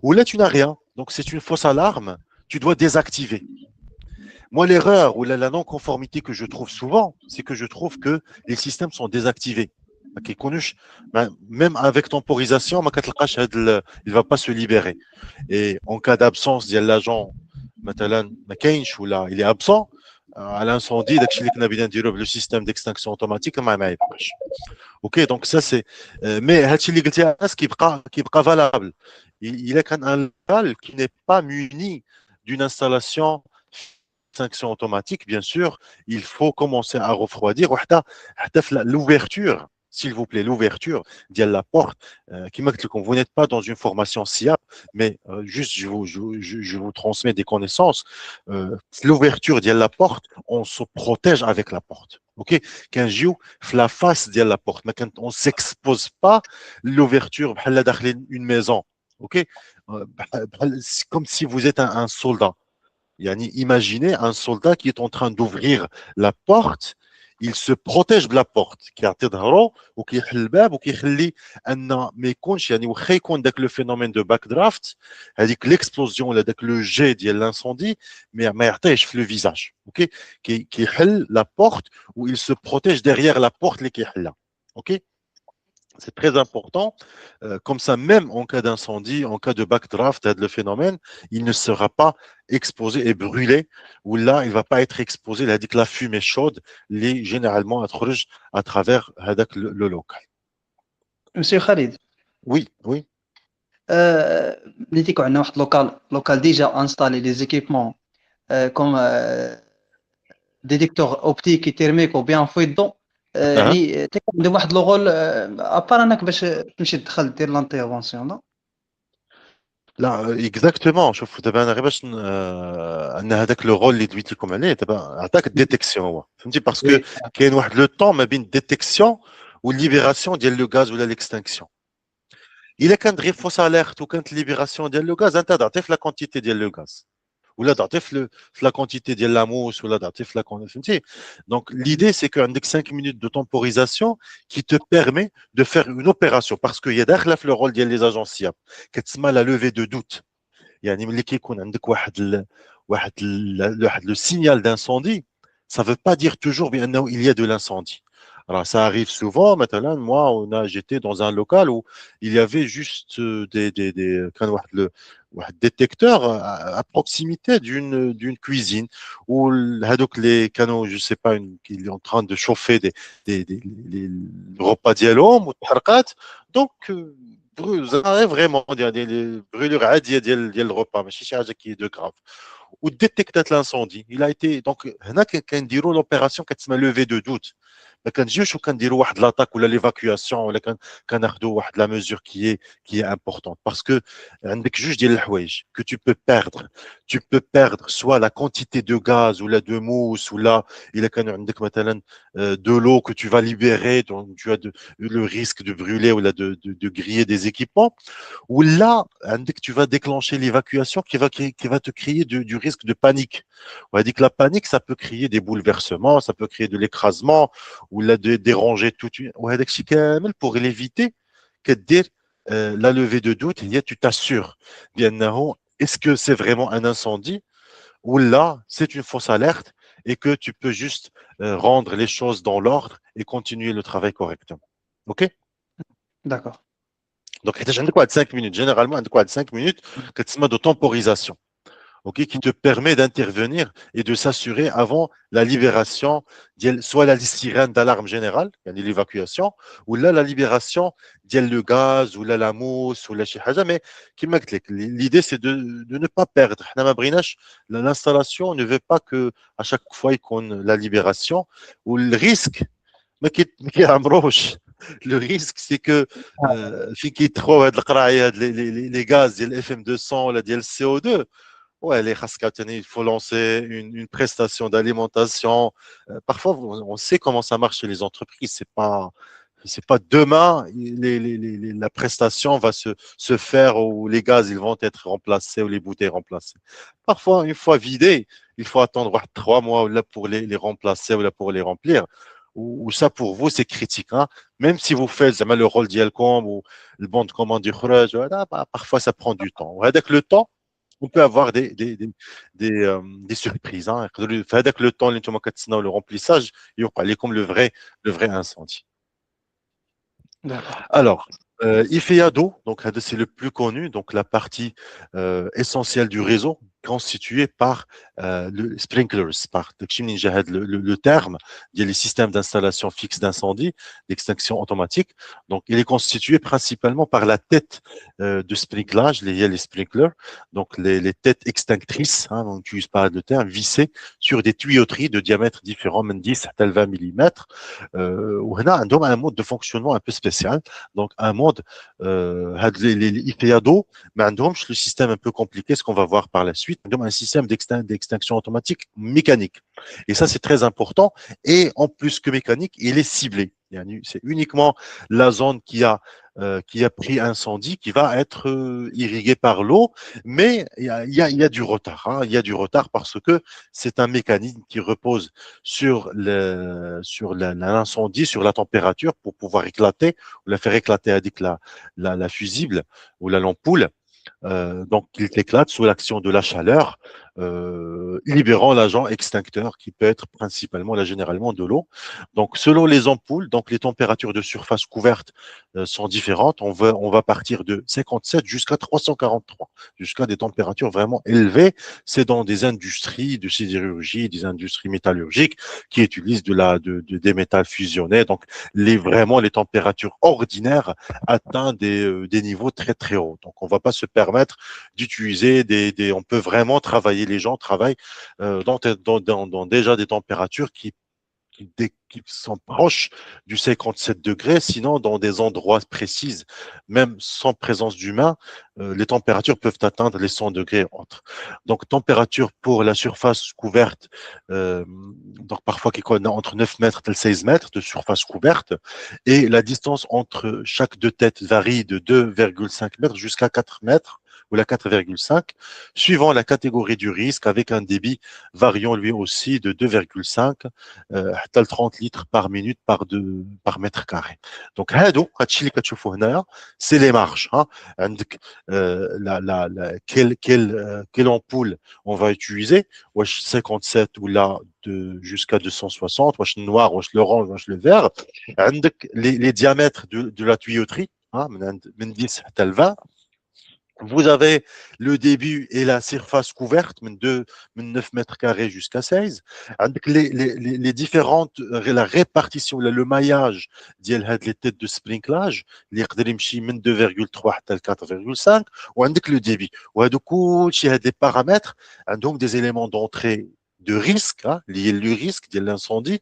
ou là tu n'as rien. Donc c'est une fausse alarme, tu dois désactiver. Moi, l'erreur ou la non-conformité que je trouve souvent, c'est que je trouve que les systèmes sont désactivés. Même avec temporisation, il ne va pas se libérer. Et en cas d'absence de l'agent, il est absent, à l'incendie, le système d'extinction automatique, ok, donc ça c'est. Mais ce qui est valable, il est un local qui n'est pas muni d'une installation d'extinction automatique, bien sûr, il faut commencer à refroidir. L'ouverture, s'il vous plaît, l'ouverture de la porte, vous n'êtes pas dans une formation SIAP, mais juste je vous transmets des connaissances. L'ouverture de la porte, on se protège avec la porte. Ok, quand je la face de la porte, mais quand on s'expose pas, l'ouverture, une maison. Ok, c'est comme si vous êtes un soldat. Imaginez un soldat qui est en train d'ouvrir la porte, il se protège de la porte, كيعطي ظهره وكيحل الباب وكيخلي ان ما يكونش واخا يكون داك لو فينومين دو باك درافت هذيك ليكسبلوزيون ولا داك لو جي ديال لانسوندي ما يعطيهش في لو فيزاج اوكي كيحل لا بورت و il se protège derrière la porte اللي كيحلها اوكي. C'est très important. Comme ça, même en cas d'incendie, en cas de backdraft, le phénomène, il ne sera pas exposé et brûlé, ou là, il ne va pas être exposé. Il a dit que la fumée chaude, les généralement à travers le local. Monsieur Khalid. Oui, oui. اللي تيكون عندنا واحد لوكال ديجا انستالي لي زيكيبمون كوم ديتيكتور اوبتيك تيرميك او بيان فويدون يعني تيكون عندهم واحد لو رول ابار انك باش تمشي تدخل دير لانتيرفونسيون لا لا اكزاكتومون شوف دابا انا غير باش ان هذاك لو رول اللي دويت لكم عليه دابا عطاك الديتيكسيون هو فهمتي باسكو كاين واحد لو طون ما بين الديتيكسيون والليبراسيون ديال لو غاز ولا ليكستانكسيون. الا كانت غير فوس اليرت وكانت ليبراسيون ديال لو غاز انت تعطي في لا كونتيتي ديال لو غاز ولا تعطي في لا كونتيتي ديال لا موس ولا تعطي في لا فهمتي. دونك l'idée c'est que عندك 5 minutes de temporisation qui te permet de faire une opération parce que هي داخله في le rôle ديال les agents SIAP كتسمى la levée de doute. يعني ملي كيكون عندك واحد le signal d'incendie, ça veut pas dire toujours بانه il y a de l'incendie. Alors, ça arrive souvent. Maintenant, moi, j'étais dans un local où il y avait juste des détecteurs à proximité d'une cuisine où les canaux, je sais pas, il est en train de chauffer les repas d'yalom ou donc vous avez vraiment des brûlures ديال الrepas, ماشي شي حاجه qui est de grave. Ou détecter l'incendie. Il a été donc هنا كنديروا l'opération كتسمى levée de doute. ما كنجيوش وكنديروا واحد لاطاك ولا ليفاكياسيون ولا كناخذوا واحد لا mesure qui est importante parce que عندك جوج ديال الحوايج que tu peux perdre soit la quantité de gaz ou la de mousse ou là il كان عندك مثلا de l'eau que tu vas libérer donc tu as le risque de brûler ou là de griller des équipements ou là عندك tu vas déclencher l'évacuation qui va te créer du risque de panique. On va dire que la panique ça peut créer des bouleversements, ça peut créer de l'écrasement ou là de déranger tout de suite. وهذاك الشيء كامل pour l'éviter كدير la levée de doute, tu t'assures بأنه est-ce que c'est vraiment un incendie ou là c'est une fausse alerte et que tu peux juste rendre les choses dans l'ordre et continuer le travail correctement. OK? D'accord. Donc, tu as 5 minutes. Généralement, tu as 5 minutes de temporisation, okay, qui te permet d'intervenir et de s'assurer avant la libération, soit la sirène d'alarme générale, l'évacuation, ou là, la libération le gaz, ou là, la mousse, ou la chihaja. Mais l'idée, c'est de ne pas perdre. L'installation ne veut pas que à chaque fois qu'on la libération, ou le risque, mais qui le risque, c'est que les gaz, le FM200, le CO2, ouais, il faut lancer une prestation d'alimentation. Parfois, on sait comment ça marche chez les entreprises. C'est pas demain, la prestation va se faire ou les gaz ils vont être remplacés ou les bouteilles remplacées. Parfois, une fois vidées, il faut attendre 3 mois là, pour les remplacer ou là, pour les remplir. Ou ça pour vous c'est critique, hein. Même si vous faites le rôle d'Yelcom ou le bon de commande du Khraj, parfois ça prend du temps. Avec le temps, on peut avoir des surprises, hein. Avec le temps, le remplissage, il va comme le vrai incendie. D'accord. Alors, IFEADO, donc c'est le plus connu, donc la partie essentielle du réseau constituée par le sprinklers, par le terme, il y a les systèmes d'installation fixe d'incendie, d'extinction automatique. Donc, il est constitué principalement par la tête de sprinklage, il y a les sprinklers, donc les têtes extinctrices, hein, on n'utilise pas le terme, vissées sur des tuyauteries de diamètre différent, même 10 à 20 mm. On a un mode de fonctionnement un peu spécial. Donc, un mode, les IFEADO, mais le système un peu compliqué, ce qu'on va voir par la suite, un système d'extinction automatique mécanique. Et ça, c'est très important. Et en plus que mécanique, il est ciblé. C'est uniquement la zone qui a pris incendie qui va être irriguée par l'eau, mais il y a du retard. Hein. Il y a du retard parce que c'est un mécanisme qui repose sur l'incendie, sur la température pour pouvoir éclater ou la faire éclater avec la fusible ou la lampoule. Donc, il éclate sous l'action de la chaleur, libérant l'agent extincteur qui peut être principalement, là, généralement, de l'eau. Donc, selon les ampoules, donc les températures de surface couverte sont différentes. On va partir de 57 jusqu'à 343, jusqu'à des températures vraiment élevées. C'est dans des industries de sidérurgie, des industries métallurgiques qui utilisent des métals fusionnés. Donc, vraiment, les températures ordinaires atteignent des niveaux très, très hauts. Donc, on ne va pas se permettre d'utiliser on peut vraiment travailler, les gens travaillent dans déjà des températures qui sont proches du 57 degrés, sinon dans des endroits précis, même sans présence d'humains, les températures peuvent atteindre les 100 degrés entre. Donc, température pour la surface couverte, donc parfois qui connaît entre 9 mètres et 16 mètres de surface couverte, et la distance entre chaque deux têtes varie de 2,5 mètres jusqu'à 4 mètres, ou la 4,5, suivant la catégorie du risque, avec un débit variant lui aussi de 2,5 à 30 litres par minute par mètre carré. Donc, c'est les marges. Hein. Quelle ampoule on va utiliser, 57 ou là jusqu'à 260, noir, l'orange, le vert. Les diamètres de la tuyauterie, hein, 10 à 20. Vous avez le début et la surface couverte, de 9 mètres carrés jusqu'à 16. Avec les différentes, la répartition, le maillage les têtes de sprinklage, les 2,3 à 4,5, ou avec le débit. Ou avec des paramètres, donc des éléments d'entrée de risque, hein, liés au risque de l'incendie,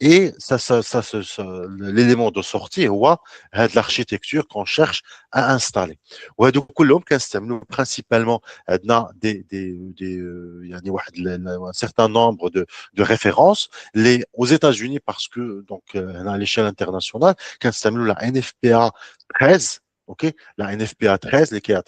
et l'élément de sortie est l'architecture qu'on cherche à installer. وهذوك كلهم كنستعملوا principalement عندنا يعني un certain nombre de références aux États-Unis parce que donc à l'échelle internationale كنستعملوا la NFPA 13 Ok, la NFPA 13, qui a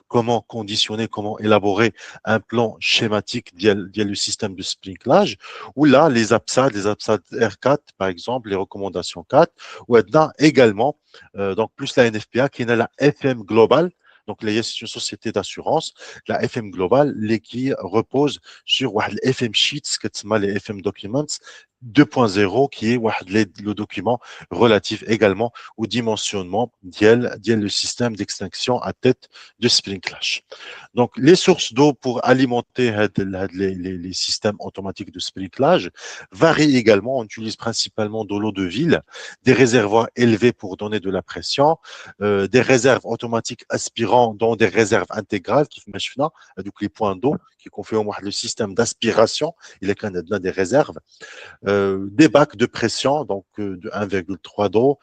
comment conditionner, comment élaborer un plan schématique via le système de sprinklage, ou là, les APSAD R4, par exemple, les recommandations 4, ou également, donc plus la NFPA, qui est la FM Global. Donc, c'est une société d'assurance, la FM Global, qui repose sur les FM Sheets, les FM Documents 2.0, qui est le document relatif également au dimensionnement le système d'extinction à tête de sprinklage. Donc, les sources d'eau pour alimenter les systèmes automatiques de sprinklage varient également. On utilise principalement de l'eau de ville, des réservoirs élevés pour donner de la pression, des réserves automatiques aspirants dans des réserves intégrales qui font donc les points d'eau qui confirment le système d'aspiration. Il y a des réserves, des bacs de pression, donc de 1,3 d'eau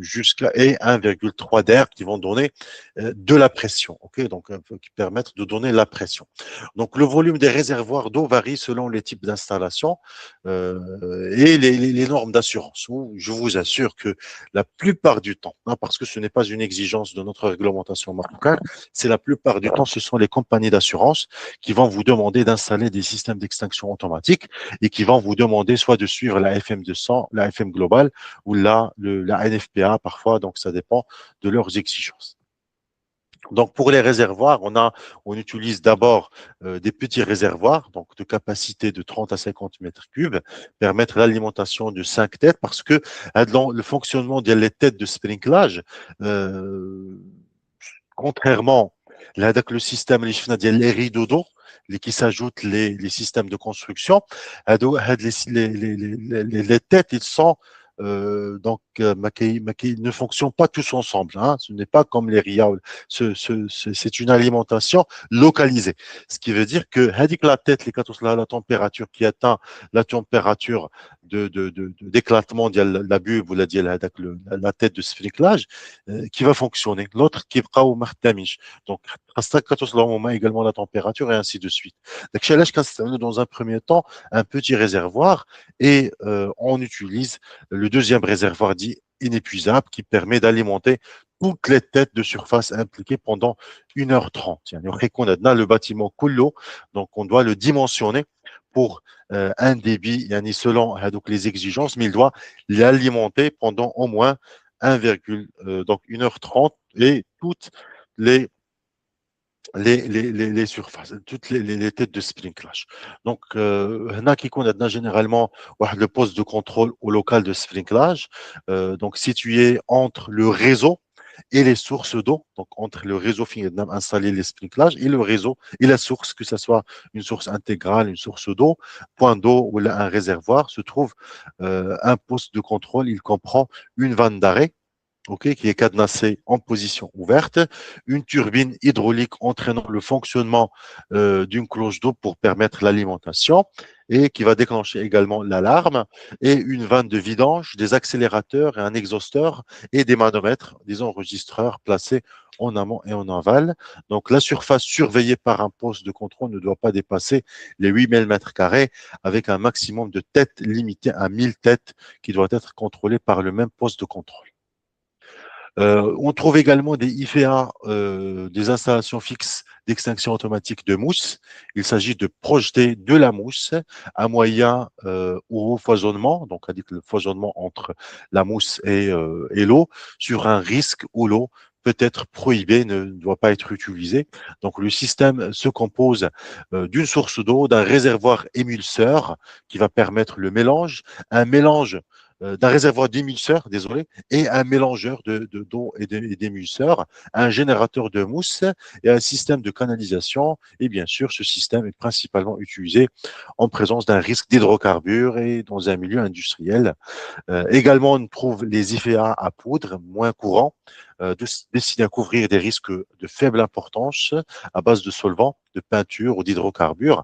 jusqu'à 1,3 d'air qui vont donner de la pression, ok, donc qui permettent de donner la pression. Donc le volume des réservoirs d'eau varie selon les types d'installation et les normes d'assurance. Je vous assure que la plupart du temps, parce que ce n'est pas une exigence de notre réglementation marocaine, c'est la plupart du temps, ce sont les compagnies d'assurance qui vont vous demander d'installer des systèmes d'extinction automatique et qui vont vous demander soit de suivre la FM 200, la FM globale ou la NFPA parfois, donc ça dépend de leurs exigences. Donc pour les réservoirs, on utilise d'abord des petits réservoirs, donc de capacité de 30 à 50 mètres cubes, permettre l'alimentation de 5 têtes parce que le fonctionnement des têtes de sprinklage, contrairement le système les rideaux d'eau, qui s'ajoutent les systèmes de construction, les têtes, ils sont ne fonctionnent pas tous ensemble. Hein. Ce n'est pas comme les RIA. C'est une alimentation localisée. Ce qui veut dire que la tête, la température qui atteint la température d'éclatement de la bulbe ou la tête de sprinklage qui va fonctionner. L'autre qui va au martamish. Donc, également la température et ainsi de suite. Donc, dans un premier temps, un petit réservoir et on utilise le deuxième réservoir dit inépuisable qui permet d'alimenter toutes les têtes de surface impliquées pendant 1h30. On a le bâtiment Kullo, donc on doit le dimensionner pour un débit selon donc les exigences, mais il doit l'alimenter pendant au moins 1h30 et toutes les surfaces, toutes les têtes de sprinklage. Donc, on a généralement le poste de contrôle au local de sprinklage, donc situé entre le réseau et les sources d'eau, donc entre le réseau installé les sprinklages et le réseau et la source, que ce soit une source intégrale, une source d'eau, point d'eau ou un réservoir, se trouve un poste de contrôle. Il comprend une vanne d'arrêt, qui est cadenassé en position ouverte, une turbine hydraulique entraînant le fonctionnement d'une cloche d'eau pour permettre l'alimentation et qui va déclencher également l'alarme, et une vanne de vidange, des accélérateurs et un exhausteur et des manomètres, des enregistreurs placés en amont et en aval. Donc la surface surveillée par un poste de contrôle ne doit pas dépasser les 8000 m2 avec un maximum de têtes limité à 1000 têtes qui doivent être contrôlées par le même poste de contrôle. On trouve également des IFA, des installations fixes d'extinction automatique de mousse. Il s'agit de projeter de la mousse à moyen ou au foisonnement, donc avec le foisonnement entre la mousse et l'eau, sur un risque où l'eau peut être prohibée, ne doit pas être utilisée. Donc le système se compose d'une source d'eau, d'un réservoir émulseur qui va permettre le mélange, un mélange d'un réservoir d'émulseurs, désolé, et un mélangeur d'eau et d'émulseurs, un générateur de mousse et un système de canalisation. Et bien sûr, ce système est principalement utilisé en présence d'un risque d'hydrocarbures et dans un milieu industriel. Également, on trouve les IFA à poudre, moins courants, destinés à couvrir des risques de faible importance à base de solvants, de peinture ou d'hydrocarbures.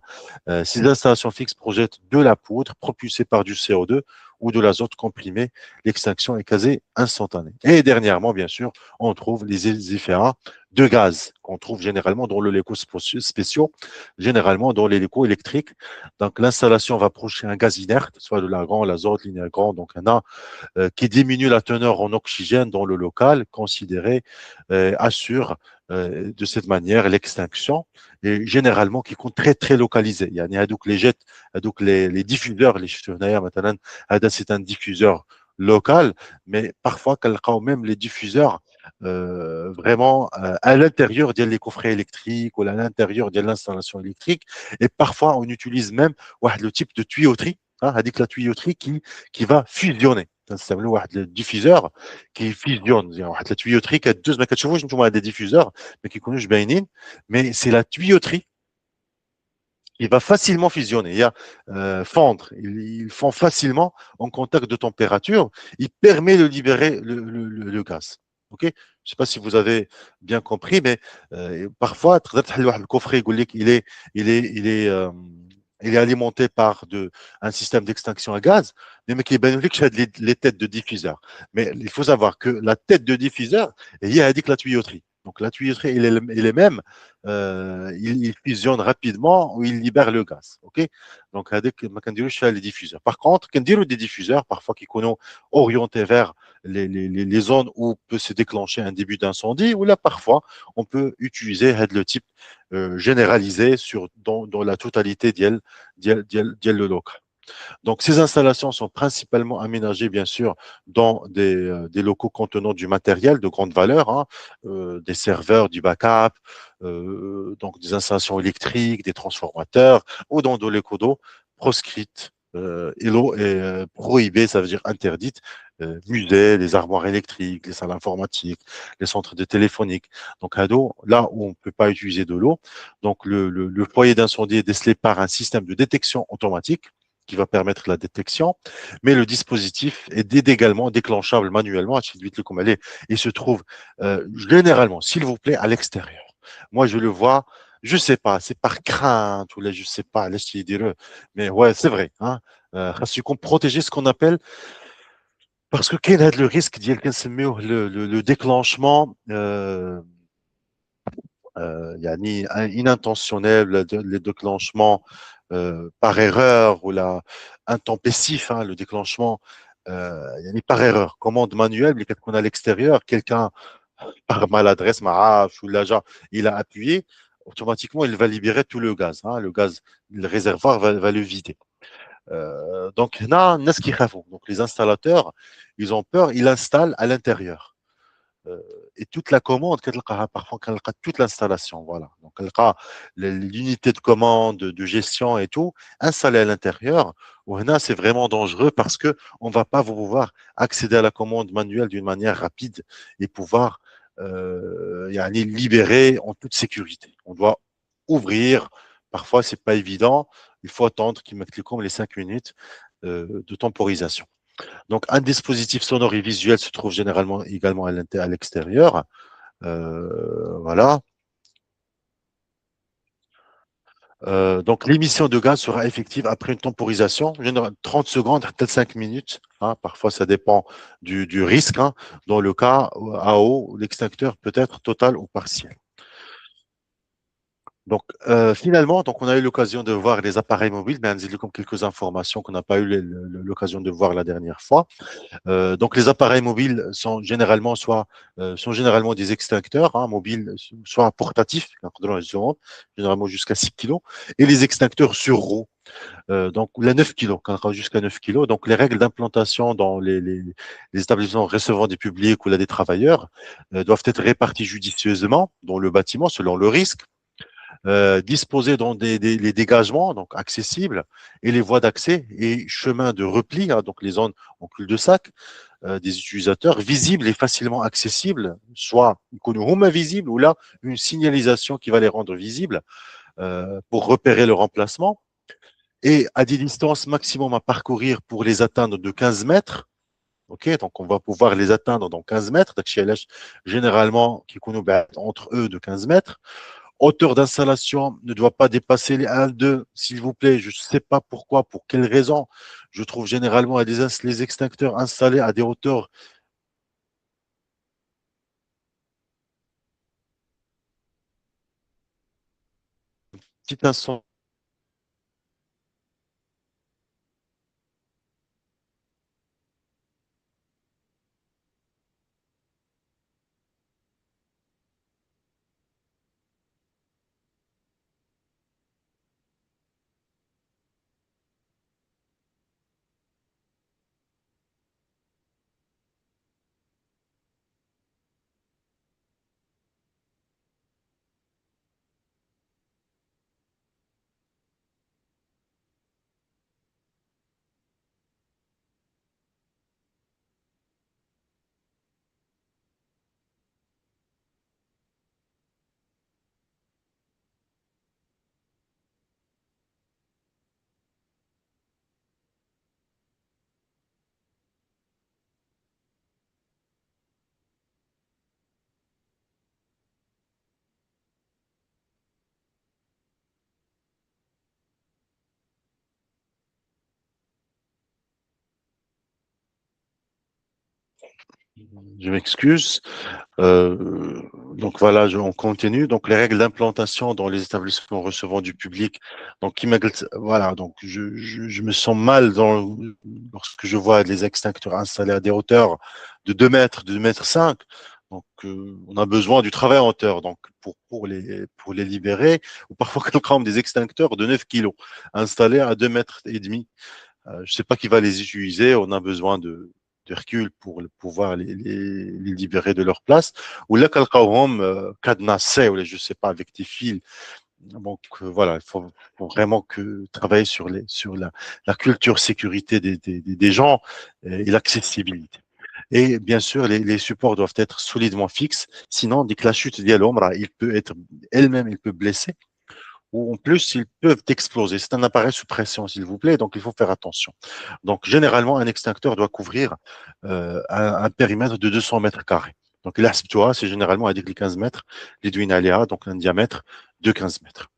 Ces installations fixes projettent de la poudre propulsée par du CO2 ou de l'azote comprimé, l'extinction est quasi instantanée. Et dernièrement, bien sûr, on trouve les effets A de gaz qu'on trouve généralement dans le léco spéciaux, généralement dans les lécos électriques. Donc, l'installation va projeter un gaz inerte, soit de l'argon, l'azote, l'inergon, donc un A, qui diminue la teneur en oxygène dans le local, considéré assure de cette manière l'extinction, et généralement qui compte très très localisé. يعني هذوك les jets, هذوك les diffuseurs اللي شفتوا هنايا مثلا هذا c'est un diffuseur local, mais parfois كنلقاو même les diffuseurs vraiment à l'intérieur des coffrets électriques ou à l'intérieur de l'installation électrique, et parfois on utilise même le type de tuyauterie, هذيك la tuyauterie qui va fusionner. تنستعملوا واحد الديفيزور كي فيزيون يعني واحد لا tuyauterie كدوز ما كتشوفوش نتوما هاد ديفيزور ما كيكونوش باينين mais c'est la tuyauterie qui va facilement fusionner, il y a fondre, ils font facilement en contact de température, il permet de libérer le gaz. Ok, je ne sais pas si vous avez bien compris, mais parfois le coffret il est alimenté par un système d'extinction à gaz, mais qui est les têtes de diffuseur. Mais il faut savoir que la tête de diffuseur, il y a la tuyauterie. Donc la tuyauterie, il est même, il fusionne rapidement ou il libère le gaz. Ok, donc les diffuseurs. Par contre, quand on des diffuseurs, parfois qui sont orientés vers les zones où peut se déclencher un début d'incendie, ou là parfois on peut utiliser le type généralisé dans la totalité le local. Donc, ces installations sont principalement aménagées, bien sûr, dans des locaux contenant du matériel de grande valeur, des serveurs, du backup, donc des installations électriques, des transformateurs, ou dans des locaux d'eau proscrites. Prohibées, ça veut dire interdites, musées, les armoires électriques, les salles informatiques, les centres de téléphonique. Donc, là où on ne peut pas utiliser de l'eau, donc le foyer d'incendie est décelé par un système de détection automatique qui va permettre la détection, mais le dispositif est également déclenchable manuellement. Il se trouve généralement, s'il vous plaît, à l'extérieur. Moi, je le vois, je sais pas, c'est par crainte ou là, je sais pas, laissez dire, mais ouais, c'est vrai. Parce qu'on protéger ce qu'on appelle, parce que quel est le risque le déclenchement يعني inintentionnel, le déclenchement par erreur ou intempestif, le déclenchement par erreur, commande manuelle, mais quand on est à l'extérieur, quelqu'un par maladresse, ou l'agent, il a appuyé, automatiquement il va libérer tout le gaz. Le gaz, le réservoir va le vider. Donc, donc les installateurs, ils ont peur, ils installent à l'intérieur. Et toute la commande, parfois toute l'installation, voilà. Donc l'unité de commande, de gestion et tout, installée à l'intérieur. C'est vraiment dangereux parce que on va pas pouvoir accéder à la commande manuelle d'une manière rapide et pouvoir libérer en toute sécurité. On doit ouvrir. Parfois, c'est pas évident. Il faut attendre qu'ils mettent comme les 5 minutes de temporisation. Donc, un dispositif sonore et visuel se trouve généralement également à l'extérieur. Voilà. Donc, l'émission de gaz sera effective après une temporisation, 30 secondes, peut-être 5 minutes. Parfois, ça dépend du risque. Dans le cas à eau, l'extincteur peut être total ou partiel. Donc, finalement, donc on a eu l'occasion de voir les appareils mobiles, mais comme quelques informations qu'on n'a pas eu l'occasion de voir la dernière fois. Donc, les appareils mobiles sont généralement des extincteurs mobiles, soit portatifs, généralement jusqu'à 6 kg, et les extincteurs sur roue. Donc, la 9 kg, jusqu'à 9 kg. Donc, les règles d'implantation dans les établissements recevant des publics ou là des travailleurs doivent être réparties judicieusement dans le bâtiment selon le risque. Disposés dans les dégagements donc accessibles et les voies d'accès et chemins de repli, donc les zones en cul-de-sac des utilisateurs visibles et facilement accessibles, soit visibles ou là une signalisation qui va les rendre visibles pour repérer le remplacement, et à des distances maximum à parcourir pour les atteindre de 15 mètres. Ok, donc on va pouvoir les atteindre dans 15 mètres, généralement qui entre eux de 15 mètres. hauteur d'installation ne doit pas dépasser les 1,2, s'il vous plaît. Je ne sais pas pourquoi, pour quelle raison. Je trouve généralement les extincteurs installés à des hauteurs petit incendie. Je m'excuse. Donc voilà, on continue. Donc les règles d'implantation dans les établissements recevant du public. Donc voilà, donc je me sens mal lorsque je vois les extincteurs installés à des hauteurs de 2 mètres, de 2 mètres 5. Donc on a besoin du travail en hauteur. Donc pour les libérer, ou parfois quelqu'un des extincteurs de 9 kilos installés à 2 mètres et demi. Je ne sais pas qui va les utiliser. On a besoin de recul pour pouvoir les libérer de leur place. Ou là, quelqu'un cadenassé, ou je ne sais pas, avec des fils. Donc voilà, faut vraiment travailler sur la culture sécurité des gens et l'accessibilité. Et bien sûr, les supports doivent être solidement fixes. Sinon, dès que la chute via l'ombre, il peut être elle-même, il peut blesser ou en plus, ils peuvent exploser. C'est un appareil sous pression, s'il vous plaît, donc il faut faire attention. Donc, généralement, un extincteur doit couvrir un périmètre de 200 mètres carrés. Donc, l'ASPTOA, c'est généralement à 15 mètres, l'Idwinalia, donc un diamètre de 15 mètres.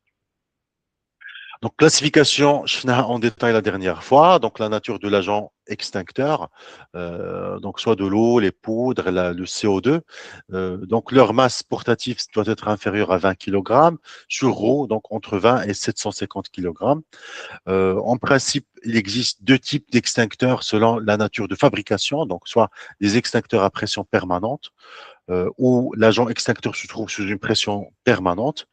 Donc, classification, je fais en détail la dernière fois. Donc, la nature de l'agent extincteur, donc soit de l'eau, les poudres, le CO2. Donc, leur masse portative doit être inférieure à 20 kg, sur eau, donc entre 20 et 750 kg. En principe, il existe 2 types d'extincteurs selon la nature de fabrication, donc soit des extincteurs à pression permanente, où l'agent extincteur se trouve sous une pression permanente,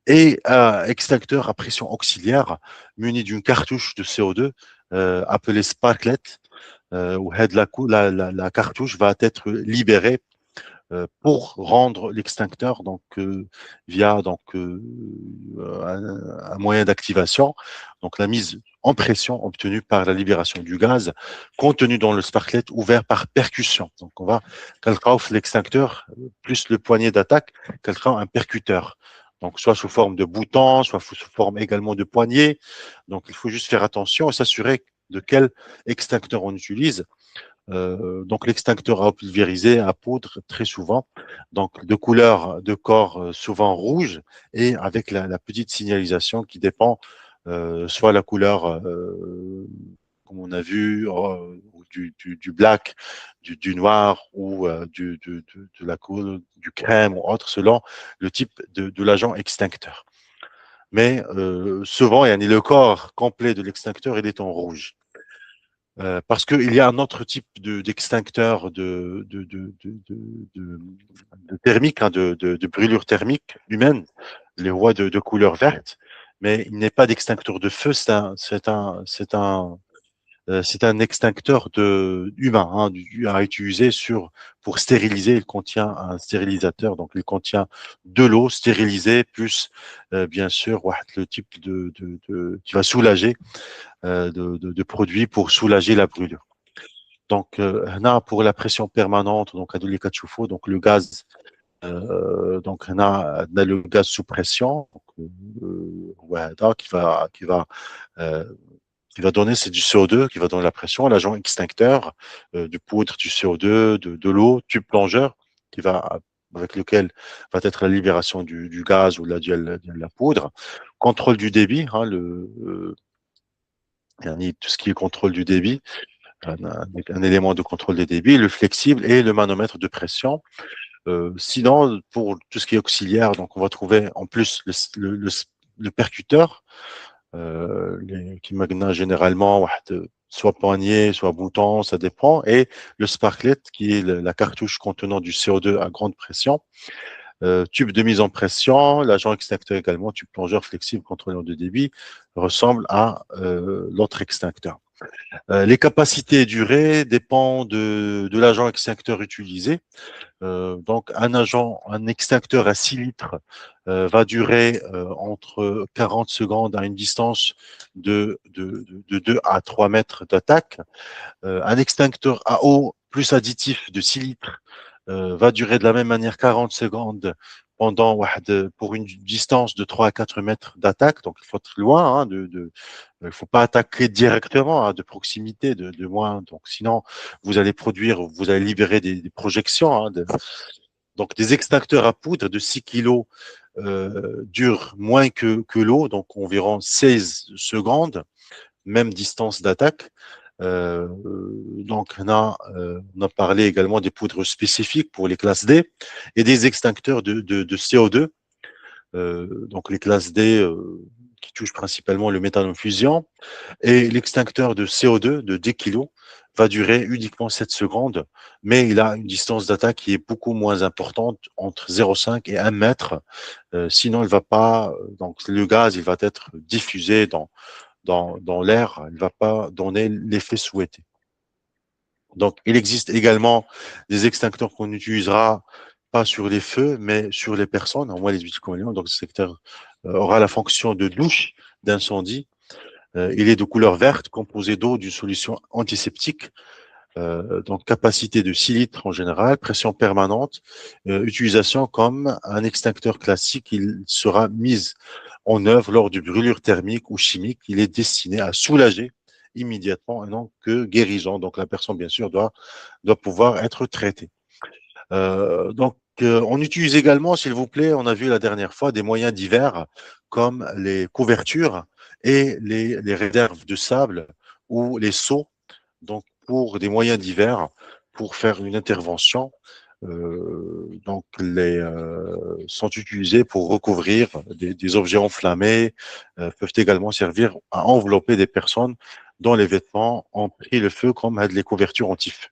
et un extincteur à pression auxiliaire muni d'une cartouche de CO2 appelée sparklet, où la cartouche va être libérée pour rendre l'extincteur donc via un moyen d'activation, donc la mise en pression obtenue par la libération du gaz contenu dans le sparklet ouvert par percussion. Donc on va calquer l'extincteur plus le poignet d'attaque, calquer un percuteur. Donc soit sous forme de bouton, soit sous forme également de poignée. Donc il faut juste faire attention et s'assurer de quel extincteur on utilise. Donc l'extincteur à eau pulvérisée à poudre très souvent, donc de couleur de corps souvent rouge et avec la petite signalisation qui dépend soit la couleur comme on a vu du black, du noir ou de la couleur du crème ou autre selon le type de l'agent extincteur. Mais souvent, il y a le corps complet de l'extincteur, il est en rouge. Parce qu'il y a un autre type d'extincteur de thermique, hein, de brûlure thermique humaine, les voies de couleur verte, mais il n'est pas d'extincteur de feu, c'est un extincteur humain, hein, à utiliser pour stériliser. Il contient un stérilisateur, donc il contient de l'eau stérilisée plus bien sûr le type qui va soulager de produits pour soulager la brûlure. Donc, là, pour la pression permanente, donc à de chauffe-eau, donc le gaz, donc on a le gaz sous pression, donc, euh, qui va donner, c'est du CO2 qui va donner la pression, l'agent extincteur, du poudre, du CO2, de l'eau, tube plongeur qui va avec lequel va être la libération du gaz ou de la poudre. Contrôle du débit, hein, tout ce qui est contrôle du débit, un élément de contrôle des débits, le flexible et le manomètre de pression. Sinon, pour tout ce qui est auxiliaire, donc on va trouver en plus le percuteur, qui maintenant généralement soit poignée, soit bouton, ça dépend, et le sparklet qui est la cartouche contenant du CO2 à grande pression. Tube de mise en pression, l'agent extincteur également, tube plongeur flexible contrôleur de débit, ressemble à l'autre extincteur. Les capacités et durées dépendent de l'agent extincteur utilisé. Donc, un extincteur à 6 litres va durer entre 40 secondes à une distance de 2 à 3 mètres d'attaque. Un extincteur à eau plus additif de 6 litres va durer de la même manière 40 secondes pour une distance de 3 à 4 mètres d'attaque. Donc, il faut être loin, hein, il faut pas attaquer directement, hein, de proximité, de moins. Donc, sinon, vous allez libérer des projections, hein, donc, des extincteurs à poudre de 6 kg durent moins que l'eau, donc environ 16 secondes, même distance d'attaque. Donc, on a parlé également des poudres spécifiques pour les classes D et des extincteurs de CO2. Donc, les classes D qui touchent principalement le méthane en fusion, et l'extincteur de CO2 de 10 kg va durer uniquement 7 secondes, mais il a une distance d'attaque qui est beaucoup moins importante, entre 0,5 et 1 mètre. Sinon, il va pas, donc le gaz, il va être diffusé dans l'air, il ne va pas donner l'effet souhaité. Donc, il existe également des extincteurs qu'on utilisera pas sur les feux, mais sur les personnes, au moins les huiles communes. Donc, ce secteur aura la fonction de douche d'incendie. Il est de couleur verte, composé d'eau d'une solution antiseptique. Donc, capacité de 6 litres en général, pression permanente, utilisation comme un extincteur classique. Il sera mis en œuvre lors de brûlures thermiques ou chimiques. Il est destiné à soulager immédiatement et non que guérison. Donc, la personne, bien sûr, doit pouvoir être traitée. On utilise également, s'il vous plaît, on a vu la dernière fois, des moyens divers comme les couvertures et les réserves de sable ou les seaux, donc pour des moyens divers, pour faire une intervention. Sont utilisés pour recouvrir des objets enflammés, peuvent également servir à envelopper des personnes dont les vêtements ont pris le feu, comme les couvertures anti-feu.